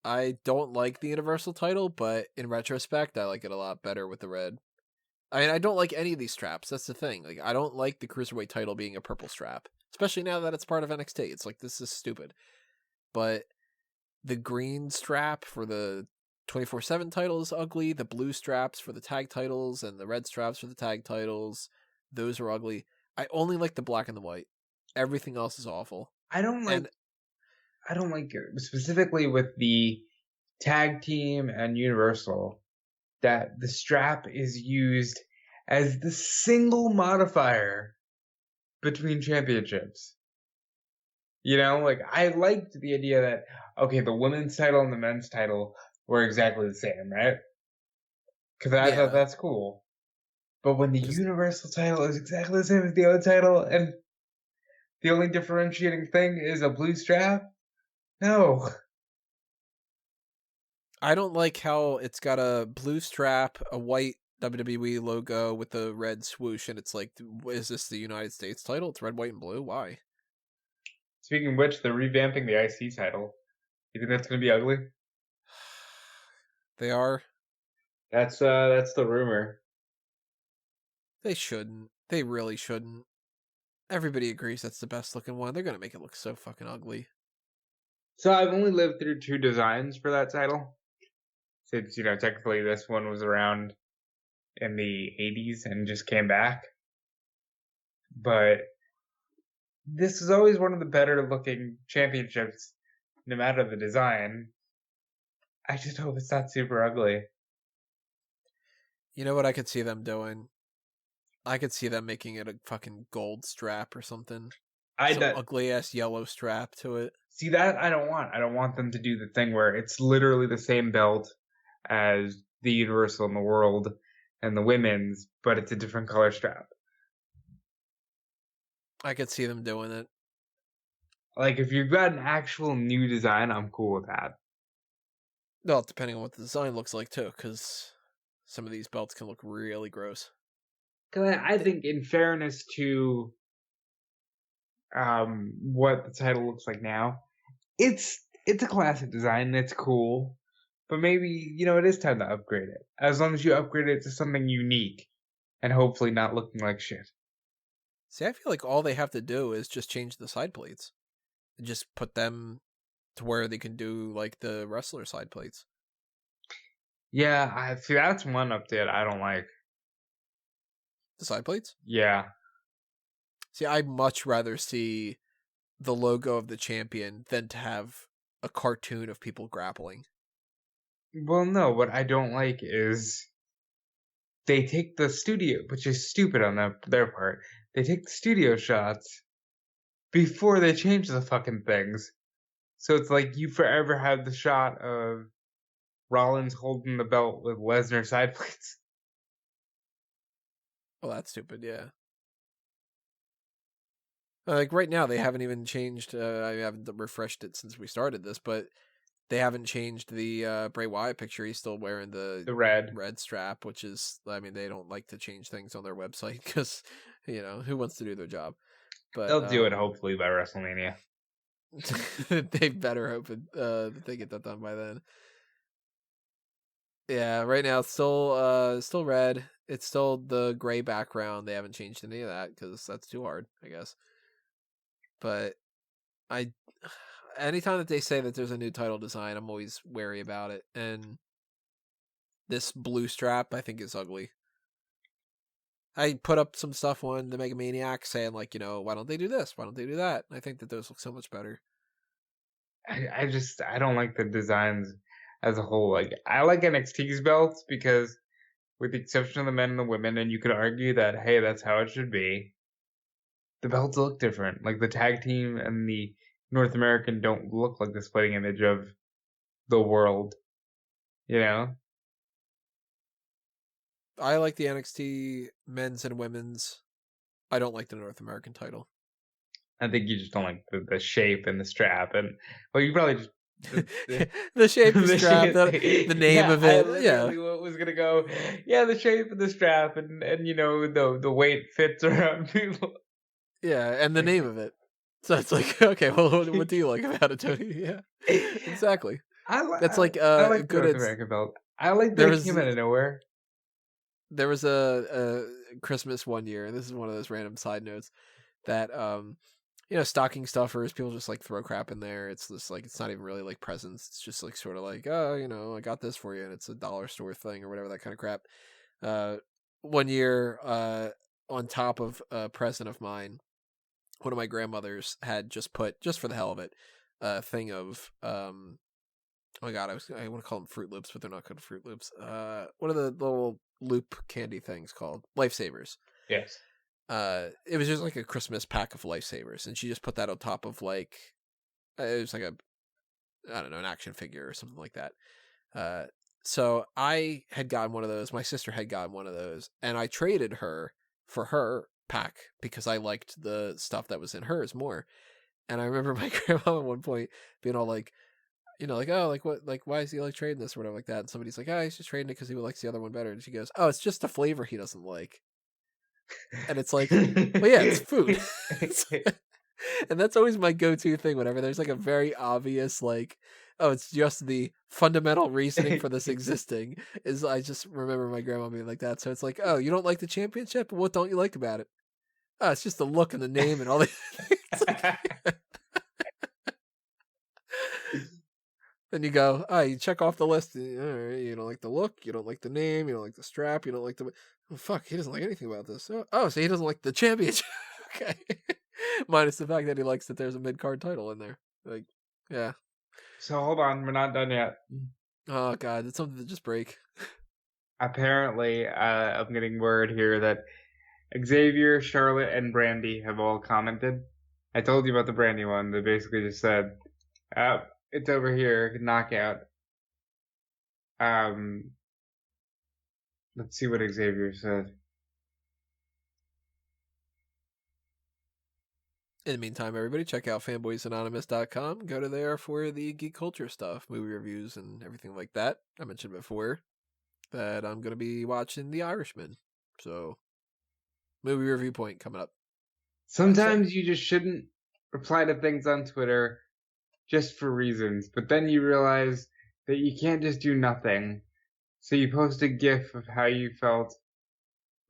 I don't like the universal title, but in retrospect, I like it a lot better with the red. I mean, I don't like any of these straps. That's the thing. Like, I don't like the cruiserweight title being a purple strap, especially now that it's part of NXT. It's like, this is stupid. But the green strap for the 24/7 title is ugly. The blue straps for the tag titles and the red straps for the tag titles, those are ugly. I only like the black and the white. Everything else is awful. I don't like specifically with the tag team and Universal that the strap is used as the single modifier between championships. You know, like I liked the idea that okay, the women's title and the men's title were exactly the same, right? Because I thought Yeah, that's cool. But when the because universal title is exactly the same as the other title, and the only differentiating thing is a blue strap, no. I don't like how it's got a blue strap, a white WWE logo with the red swoosh, and it's like, is this the United States title? It's red, white, and blue. Why? Speaking of which, they're revamping the IC title. You think that's gonna be ugly? They are. That's the rumor. They shouldn't. They really shouldn't. Everybody agrees that's the best looking one. They're gonna make it look so fucking ugly. So I've only lived through 2 designs for that title. Since, technically this one was around in the 80s and just came back. But this is always one of the better looking championships, no matter the design. I just hope it's not super ugly. You know what I could see them doing? I could see them making it a fucking gold strap or something. I Some that ugly ass yellow strap to it. See that I don't want. I don't want them to do the thing where it's literally the same belt as the Universal in the world and the women's, but it's a different color strap. I could see them doing it. Like if you've got an actual new design, I'm cool with that. Well, depending on what the design looks like too, because some of these belts can look really gross. Because I think, in fairness to what the title looks like now, it's a classic design. It's cool, but maybe it is time to upgrade it. As long as you upgrade it to something unique, and hopefully not looking like shit. See, I feel like all they have to do is just change the side plates. And just put them to where they can do like the wrestler side plates. Yeah, I see. That's one update I don't like. The side plates? Yeah. See, I'd much rather see the logo of the champion than to have a cartoon of people grappling. Well, no, what I don't like is they take the studio, which is stupid on their part. They take the studio shots before they change the fucking things. So it's like you forever have the shot of Rollins holding the belt with Lesnar side plates. Well, that's stupid, yeah. Like right now, they haven't even changed. I haven't refreshed it since we started this, but they haven't changed the Bray Wyatt picture. He's still wearing the red strap, which is, I mean, they don't like to change things on their website because, who wants to do their job? But they'll do it hopefully by WrestleMania. They better hope that they get that done by then. Yeah, right now it's still red. It's still the gray background. They haven't changed any of that because that's too hard, I guess. But anytime that they say that there's a new title design, I'm always wary about it. And this blue strap, I think, is ugly. I put up some stuff on the Mega Maniac saying, like, why don't they do this? Why don't they do that? I think that those look so much better. I don't like the designs as a whole. Like, I like NXT's belts because, with the exception of the men and the women, and you could argue that, hey, that's how it should be, the belts look different. Like, the tag team and the North American don't look like the splitting image of the world. I like the NXT men's and women's. I don't like the North American title. I think you just don't like the shape and the strap. And, well, you probably just the shape, the strap, the name of it. What was gonna go? Yeah, the shape of the strap, and the weight fits around people. Yeah, and the name of it. So it's like, okay, well, what do you like about it, Tony? Yeah, exactly. That's like I like the North American belt. I like that it came out of nowhere. There was a Christmas one year, and this is one of those random side notes that stocking stuffers, people just like throw crap in there. It's just like, it's not even really like presents. It's just like sort of like, oh, I got this for you, and it's a dollar store thing or whatever, that kind of crap. One year, on top of a present of mine, one of my grandmothers had just put, just for the hell of it, a thing of oh my god, I want to call them Fruit Loops, but they're not called Fruit Loops. What are the little loop candy things called? Lifesavers. Yes. It was just like a Christmas pack of Lifesavers, and she just put that on top of like, it was like I don't know, an action figure or something like that. So I had gotten one of those. My sister had gotten one of those, and I traded her for her pack because I liked the stuff that was in hers more. And I remember my grandma at one point being all like, like, oh, like what, like why is he like trading this or whatever like that? And somebody's like, oh, he's just trading it because he likes the other one better. And she goes, oh, it's just a flavor he doesn't like. And it's like, well, yeah, it's food. And that's always my go-to thing whenever there's like a very obvious, like, oh, it's just the fundamental reasoning for this existing, is I just remember my grandma being like that. So it's like, oh, you don't like the championship? What don't you like about it? Oh, it's just the look and the name and all that. Then you go, you check off the list. All right, you don't like the look, you don't like the name, you don't like the strap, you don't like the... Oh, fuck, he doesn't like anything about this. Oh, so he doesn't like the championship. Okay. Minus the fact that he likes that there's a mid-card title in there. Like, yeah. So hold on, we're not done yet. Oh, God, it's something to just break. Apparently, I'm getting word here that Xavier, Charlotte, and Brandy have all commented. I told you about the Brandy one. They basically just said, it's over here, knockout. Let's see what Xavier said. In the meantime, everybody, check out fanboysanonymous.com. Go to there for the geek culture stuff, movie reviews, and everything like that. I mentioned before that I'm going to be watching The Irishman. So, movie review point coming up. Sometimes you just shouldn't reply to things on Twitter just for reasons, but then you realize that you can't just do nothing. So you post a GIF of how you felt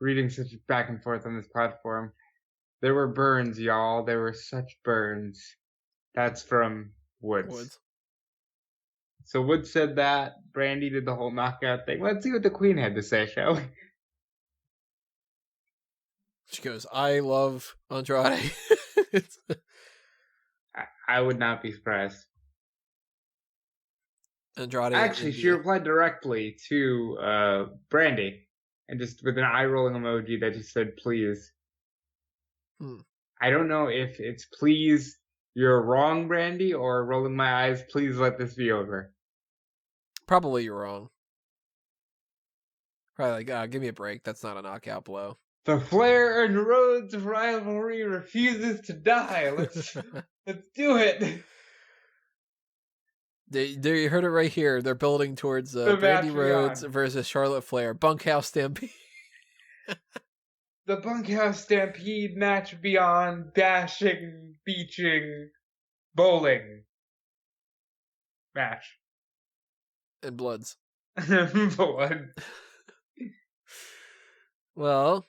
reading such back and forth on this platform. There were burns, y'all. There were such burns. That's from Woods. So Woods said that. Brandy did the whole knockout thing. Let's see what the Queen had to say, shall we? She goes, I love Andrade. I would not be surprised. Andrade Actually, she India. replied directly to Brandy, and just with an eye rolling emoji that just said please. I don't know if it's please you're wrong, Brandy, or rolling my eyes, please let this be over. Probably you're wrong. Probably like, give me a break. That's not a knockout blow. The Flair and Rhodes rivalry refuses to die. Let's do it. They heard it right here. They're building towards Brandy Rhodes versus Charlotte Flair. Bunkhouse Stampede. The Bunkhouse Stampede match beyond dashing, beaching, bowling match. And Bloods. Blood. Well,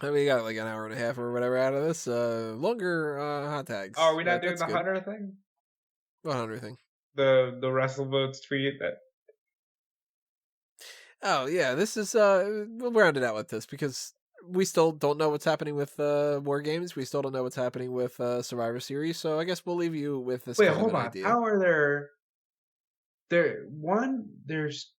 we got like an hour and a half or whatever out of this. Longer hot tags. Oh, are we not doing That's the good. Hunter thing? What Hunter thing? The WrestleVotes tweet that. Oh yeah, this is we'll round it out with this because we still don't know what's happening with War Games. We still don't know what's happening with Survivor Series. So I guess we'll leave you with this. Wait, kind hold of on. Idea. How are there? There's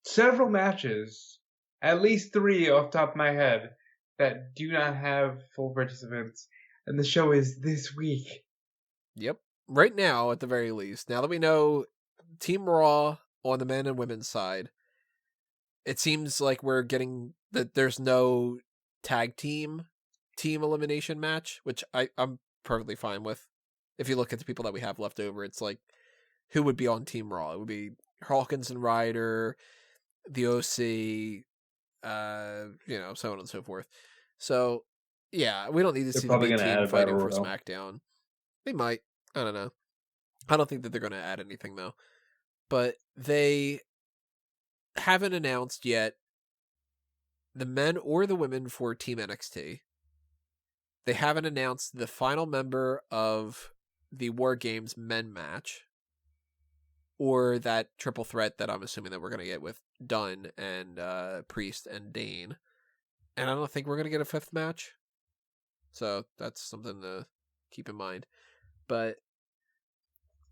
several matches, at least 3 off the top of my head, that do not have full participants, and the show is this week. Yep. Right now, at the very least, now that we know Team Raw on the men and women's side, it seems like we're getting that there's no tag team elimination match, which I'm perfectly fine with. If you look at the people that we have left over, it's like, who would be on Team Raw? It would be Hawkins and Ryder, the OC, so on and so forth. So, yeah, we don't need to see the big team fighting for SmackDown. They might. I don't know. I don't think that they're going to add anything, though. But they haven't announced yet the men or the women for Team NXT. They haven't announced the final member of the War Games men match, or that triple threat that I'm assuming that we're going to get with Dunn and Priest and Dane. And I don't think we're going to get a 5th match. So that's something to keep in mind. But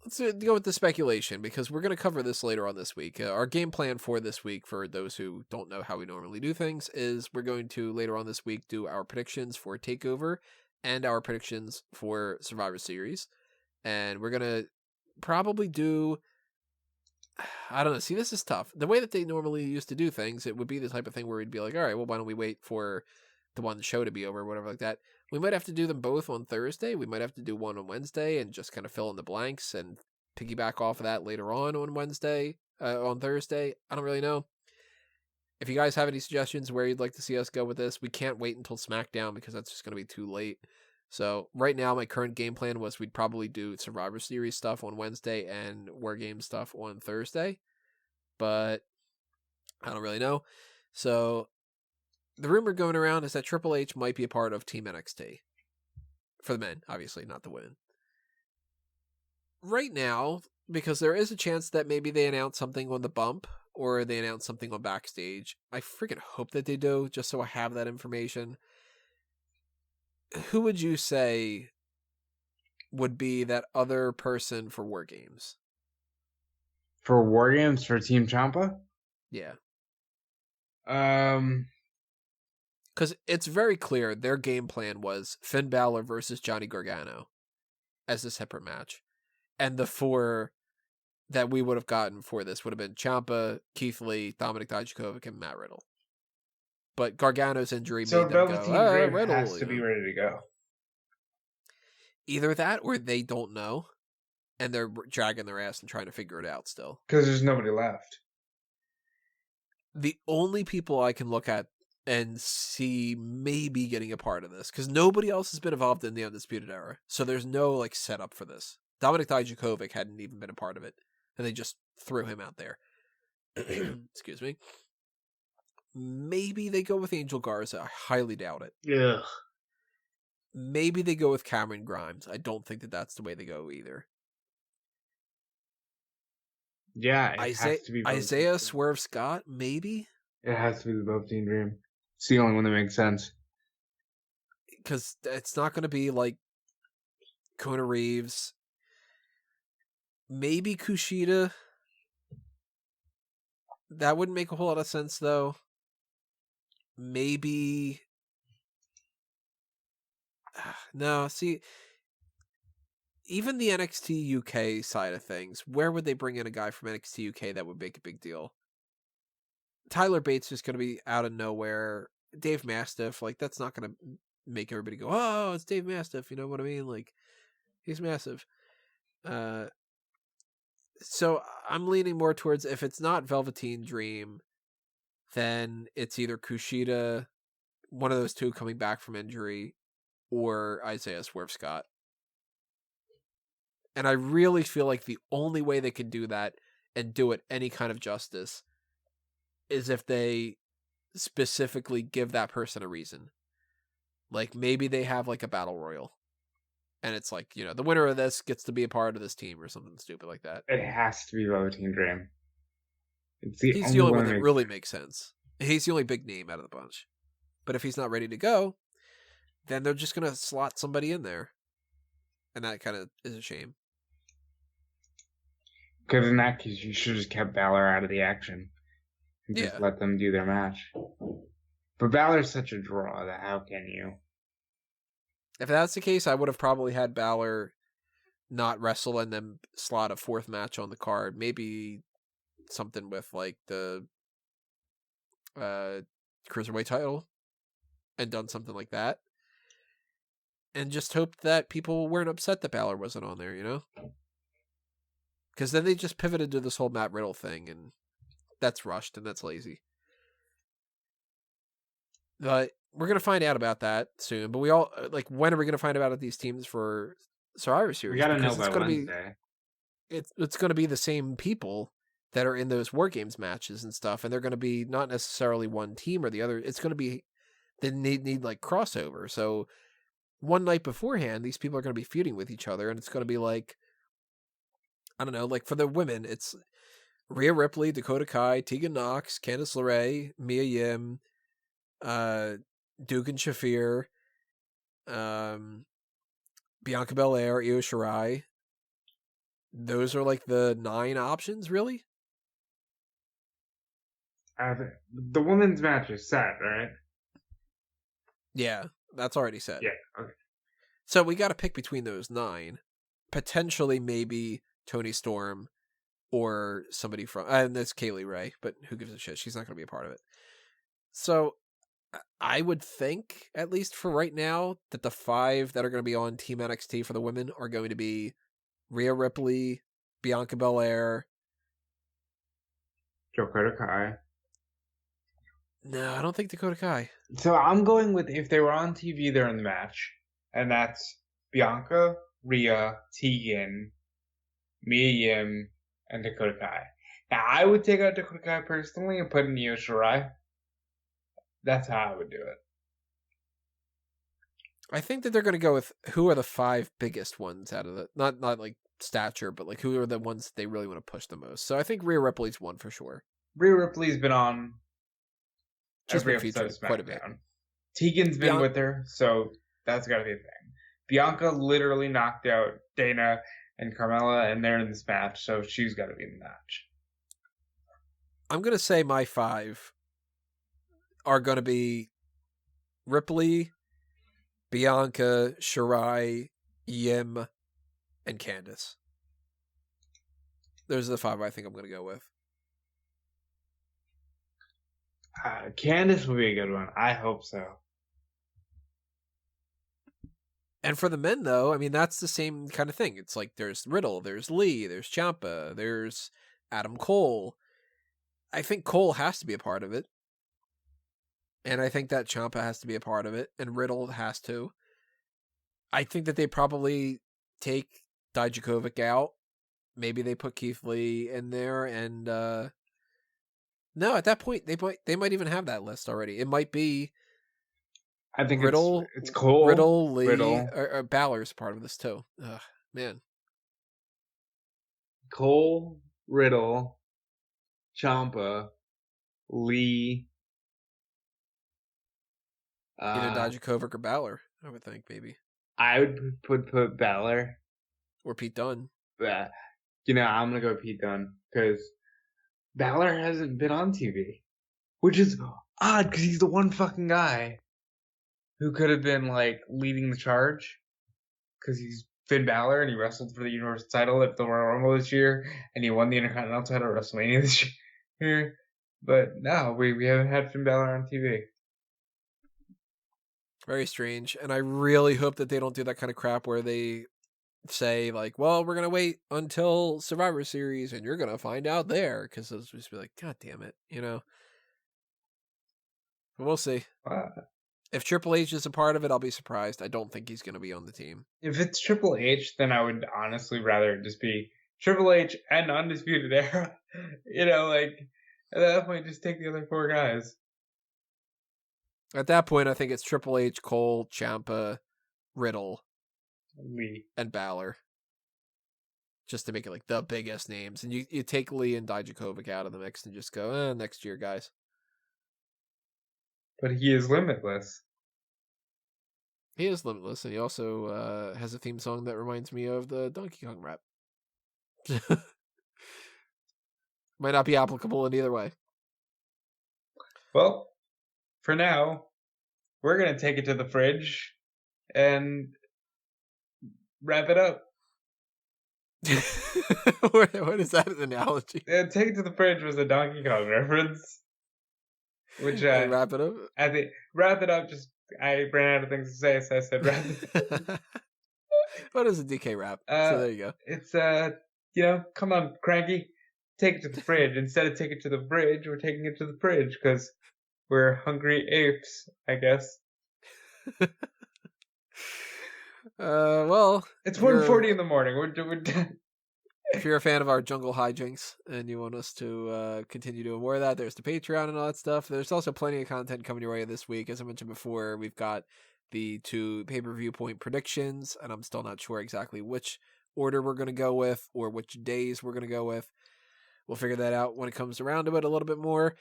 let's go with the speculation, because we're going to cover this later on this week. Our game plan for this week, for those who don't know how we normally do things, is we're going to later on this week do our predictions for TakeOver and our predictions for Survivor Series. And we're going to probably do... I don't know. See, this is tough. The way that they normally used to do things, it would be the type of thing where we'd be like, all right, well, why don't we wait for the one show to be over or whatever like that. We might have to do them both on Thursday. We might have to do one on Wednesday and just kind of fill in the blanks and piggyback off of that later on Wednesday, on Thursday. I don't really know. If you guys have any suggestions where you'd like to see us go with this, we can't wait until SmackDown because that's just going to be too late. So right now, my current game plan was we'd probably do Survivor Series stuff on Wednesday and War Games stuff on Thursday. But I don't really know. So the rumor going around is that Triple H might be a part of Team NXT. For the men, obviously, not the women. Right now, because there is a chance that maybe they announce something on the bump, or they announce something on Backstage. I freaking hope that they do, just so I have that information. Who would you say would be that other person for War Games? For War Games, for Team Ciampa? Yeah. Because it's very clear their game plan was Finn Balor versus Johnny Gargano as a separate match. And the 4 that we would have gotten for this would have been Ciampa, Keith Lee, Dominik Dijakovic, and Matt Riddle. But Gargano's injury made them go, Riddle has to be ready to go. Either that or they don't know, and they're dragging their ass and trying to figure it out still. Because there's nobody left. The only people I can look at and see maybe getting a part of this, because nobody else has been involved in the Undisputed Era, so there's no setup for this. Dominik Dijakovic hadn't even been a part of it, and they just threw him out there. Excuse me. Maybe they go with Angel Garza. I highly doubt it. Yeah. Maybe they go with Cameron Grimes. I don't think that that's the way they go either. Yeah, it has to be Isaiah Swerve Scott, maybe? It has to be the Velveteen Dream. It's the only one that makes sense. because it's not going to be like Kona Reeves. Maybe Kushida. That wouldn't make a whole lot of sense, though. Maybe... No, see... Even the NXT UK side of things, where would they bring in a guy from NXT UK that would make a big deal? Tyler Bates is going to be out of nowhere. Dave Mastiff, like, that's not going to make everybody go, oh, it's Dave Mastiff, you know what I mean? Like, he's massive. So I'm leaning more towards, if it's not Velveteen Dream, then it's either Kushida, one of those two coming back from injury, or Isaiah Swerve Scott. And I really feel like the only way they can do that and do it any kind of justice is if they specifically give that person a reason. Like, maybe they have like a battle royal. And it's like, you know, the winner of this gets to be a part of this team or something stupid like that. It has to be Velveteen Dream. He's the only one that really makes sense. He's the only big name out of the bunch. But if he's not ready to go, then they're just going to slot somebody in there. And that kind of is a shame. Because in that case, you should have just kept Balor out of the action. And just let them do their match. But Balor's such a draw that how can you? If that's the case, I would have probably had Balor not wrestle and then slot a fourth match on the card. Maybe something with like the Cruiserweight title and done something like that. And just hoped that people weren't upset that Balor wasn't on there, you know? Because then they just pivoted to this whole Matt Riddle thing, and that's rushed and that's lazy. But we're going to find out about that soon. But we all, like, when are we going to find out these teams for Survivor Series? We got to know by Wednesday. It's going to be the same people that are in those War Games matches and stuff, and they're going to be not necessarily one team or the other. It's going to be, they need like crossover. So one night beforehand, these people are going to be feuding with each other, and it's going to be like, I don't know, like for the women, it's Rhea Ripley, Dakota Kai, Tegan Nox, Candice LeRae, Mia Yim, Dugan Shafir, Bianca Belair, Io Shirai. Those are like the 9 options, really? The women's match is set, right? Yeah, that's already set. Yeah, okay. So we got to pick between those 9. Potentially, maybe Toni Storm or somebody from... and that's Kaylee Ray, but who gives a shit? She's not going to be a part of it. So I would think, at least for right now, that the 5 that are going to be on Team NXT for the women are going to be Rhea Ripley, Bianca Belair, Dakota Kai. No, I don't think Dakota Kai. So I'm going with, if they were on TV, they're in the match. And that's Bianca, Rhea, Tegan, Mia Yim, and Dakota Kai. Now, I would take out Dakota Kai personally and put in Io Shirai. That's how I would do it. I think that they're going to go with who are the 5 biggest ones out of the... Not like stature, but like who are the ones that they really want to push the most. So I think Rhea Ripley's one for sure. Rhea Ripley's been on She's every been episode of featured quite a bit. Tegan's been with her, so that's got to be a thing. Bianca literally knocked out Dana and Carmella, and they're in this match, so she's got to be in the match. I'm going to say my 5 are going to be Ripley, Bianca, Shirai, Yim, and Candice. Those are the 5 I think I'm going to go with. Candice would be a good one. I hope so. And for the men, though, I mean, that's the same kind of thing. It's like there's Riddle, there's Lee, there's Ciampa, there's Adam Cole. I think Cole has to be a part of it. And I think that Ciampa has to be a part of it. And Riddle has to. I think that they probably take Dijakovic out. Maybe they put Keith Lee in there. And no, at that point, they might even have that list already. It might be... I think Riddle, it's Cole, Riddle, Lee, or Balor's part of this too. Ugh, man. Cole, Riddle, Ciampa, Lee. Either Dijakovic or Balor. I would think maybe. I would put Balor. Or Pete Dunne. But, I'm going to go Pete Dunne because Balor hasn't been on TV, which is odd because he's the one fucking guy who could have been like leading the charge because he's Finn Balor and he wrestled for the Universal title at the Royal Rumble this year and he won the Intercontinental title at WrestleMania this year. But no, we haven't had Finn Balor on TV. Very strange. And I really hope that they don't do that kind of crap where they say, like, well, we're going to wait until Survivor Series and you're going to find out there. Because those just be like, God damn it, But we'll see. If Triple H is a part of it, I'll be surprised. I don't think he's going to be on the team. If it's Triple H, then I would honestly rather it just be Triple H and Undisputed Era. At that point, just take the other 4 guys. At that point, I think it's Triple H, Cole, Ciampa, Riddle, Lee, and Balor. Just to make it like the biggest names. And you take Lee and Dijakovic out of the mix and just go, next year, guys. But he is limitless. He is limitless, and he also has a theme song that reminds me of the Donkey Kong rap. Might not be applicable in either way. Well, for now, we're going to take it to the fridge and wrap it up. What is that an analogy? Take it to the fridge was a Donkey Kong reference. Which wrap it up? I think wrap it up. Just I ran out of things to say, so I said wrap it up. What is a DK rap? So there you go. It's come on, Cranky, take it to the fridge. Instead of take it to the fridge, we're taking it to the fridge because we're hungry apes, I guess. Well, it's 1:40 in the morning. We're done. If you're a fan of our jungle hijinks and you want us to continue doing more of that, there's the Patreon and all that stuff. There's also plenty of content coming your way this week. As I mentioned before, we've got the 2 pay-per-view point predictions, and I'm still not sure exactly which order we're going to go with or which days we're going to go with. We'll figure that out when it comes around to it a little bit more.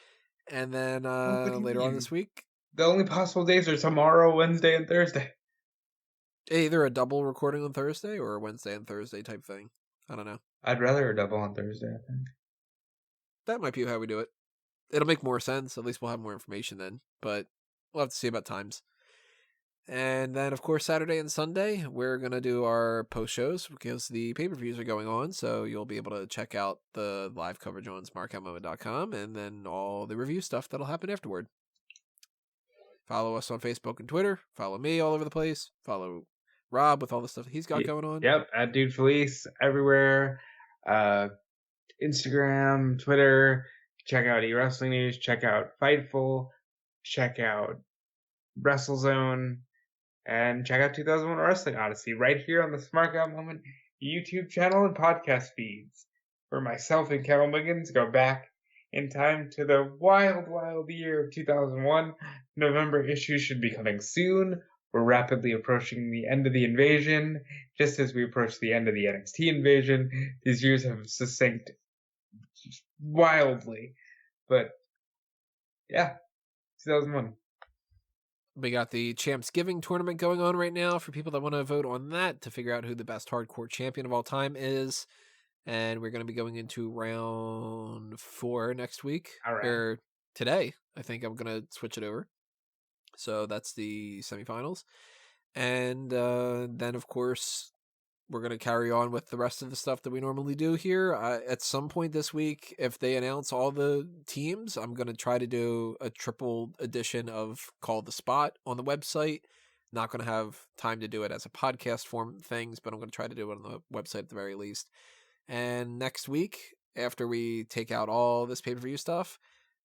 And then later on this week... The only possible days are tomorrow, Wednesday, and Thursday. Either a double recording on Thursday or a Wednesday and Thursday type thing. I don't know. I'd rather a double on Thursday, I think. That might be how we do it. It'll make more sense. At least we'll have more information then. But we'll have to see about times. And then, of course, Saturday and Sunday, we're going to do our post shows because the pay-per-views are going on. So you'll be able to check out the live coverage on smarkoutmoment.com and then all the review stuff that'll happen afterward. Follow us on Facebook and Twitter. Follow me all over the place. Follow Rob with all the stuff he's got going on. Yep, at Dude Felice everywhere. Instagram, Twitter. Check out eWrestling News. Check out Fightful. Check out WrestleZone. And check out 2001 Wrestling Odyssey right here on the Smark Out Moment YouTube channel and podcast feeds. Where myself and Carol Miggins go back in time to the wild, wild year of 2001. November issues should be coming soon. We're rapidly approaching the end of the invasion. Just as we approach the end of the NXT invasion, these years have succinct wildly. But, yeah, 2001. We got the Champs Giving tournament going on right now for people that want to vote on that to figure out who the best hardcore champion of all time is. And we're going to be going into round 4 next week. All right. Or today. I think I'm going to switch it over. So that's the semifinals. And then, of course, we're going to carry on with the rest of the stuff that we normally do here. At some point this week, if they announce all the teams, I'm going to try to do a triple edition of Call the Spot on the website. Not going to have time to do it as a podcast form things, but I'm going to try to do it on the website at the very least. And next week, after we take out all this pay-per-view stuff,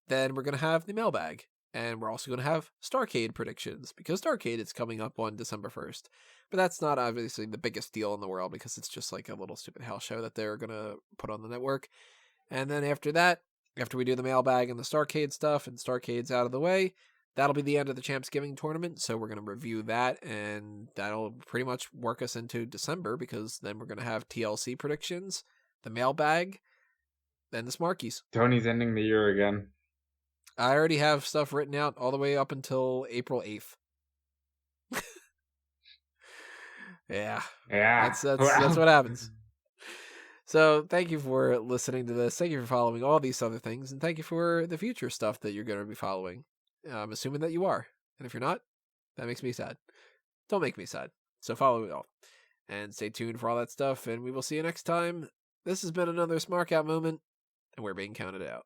then we're going to have the mailbag. And we're also going to have Starrcade predictions, because Starrcade is coming up on December 1st. But that's not obviously the biggest deal in the world, because it's just like a little stupid house show that they're going to put on the network. And then after that, after we do the mailbag and the Starrcade stuff, and Starrcade's out of the way, that'll be the end of the Champs Giving tournament. So we're going to review that, and that'll pretty much work us into December, because then we're going to have TLC predictions, the mailbag, then the Smarkies. Tony's ending the year again. I already have stuff written out all the way up until April 8th. Yeah. Yeah. That's what happens. So thank you for listening to this. Thank you for following all these other things, and thank you for the future stuff that you're going to be following. I'm assuming that you are, and if you're not, that makes me sad. Don't make me sad. So follow it all, and stay tuned for all that stuff. And we will see you next time. This has been another Smark Out moment, and we're being counted out.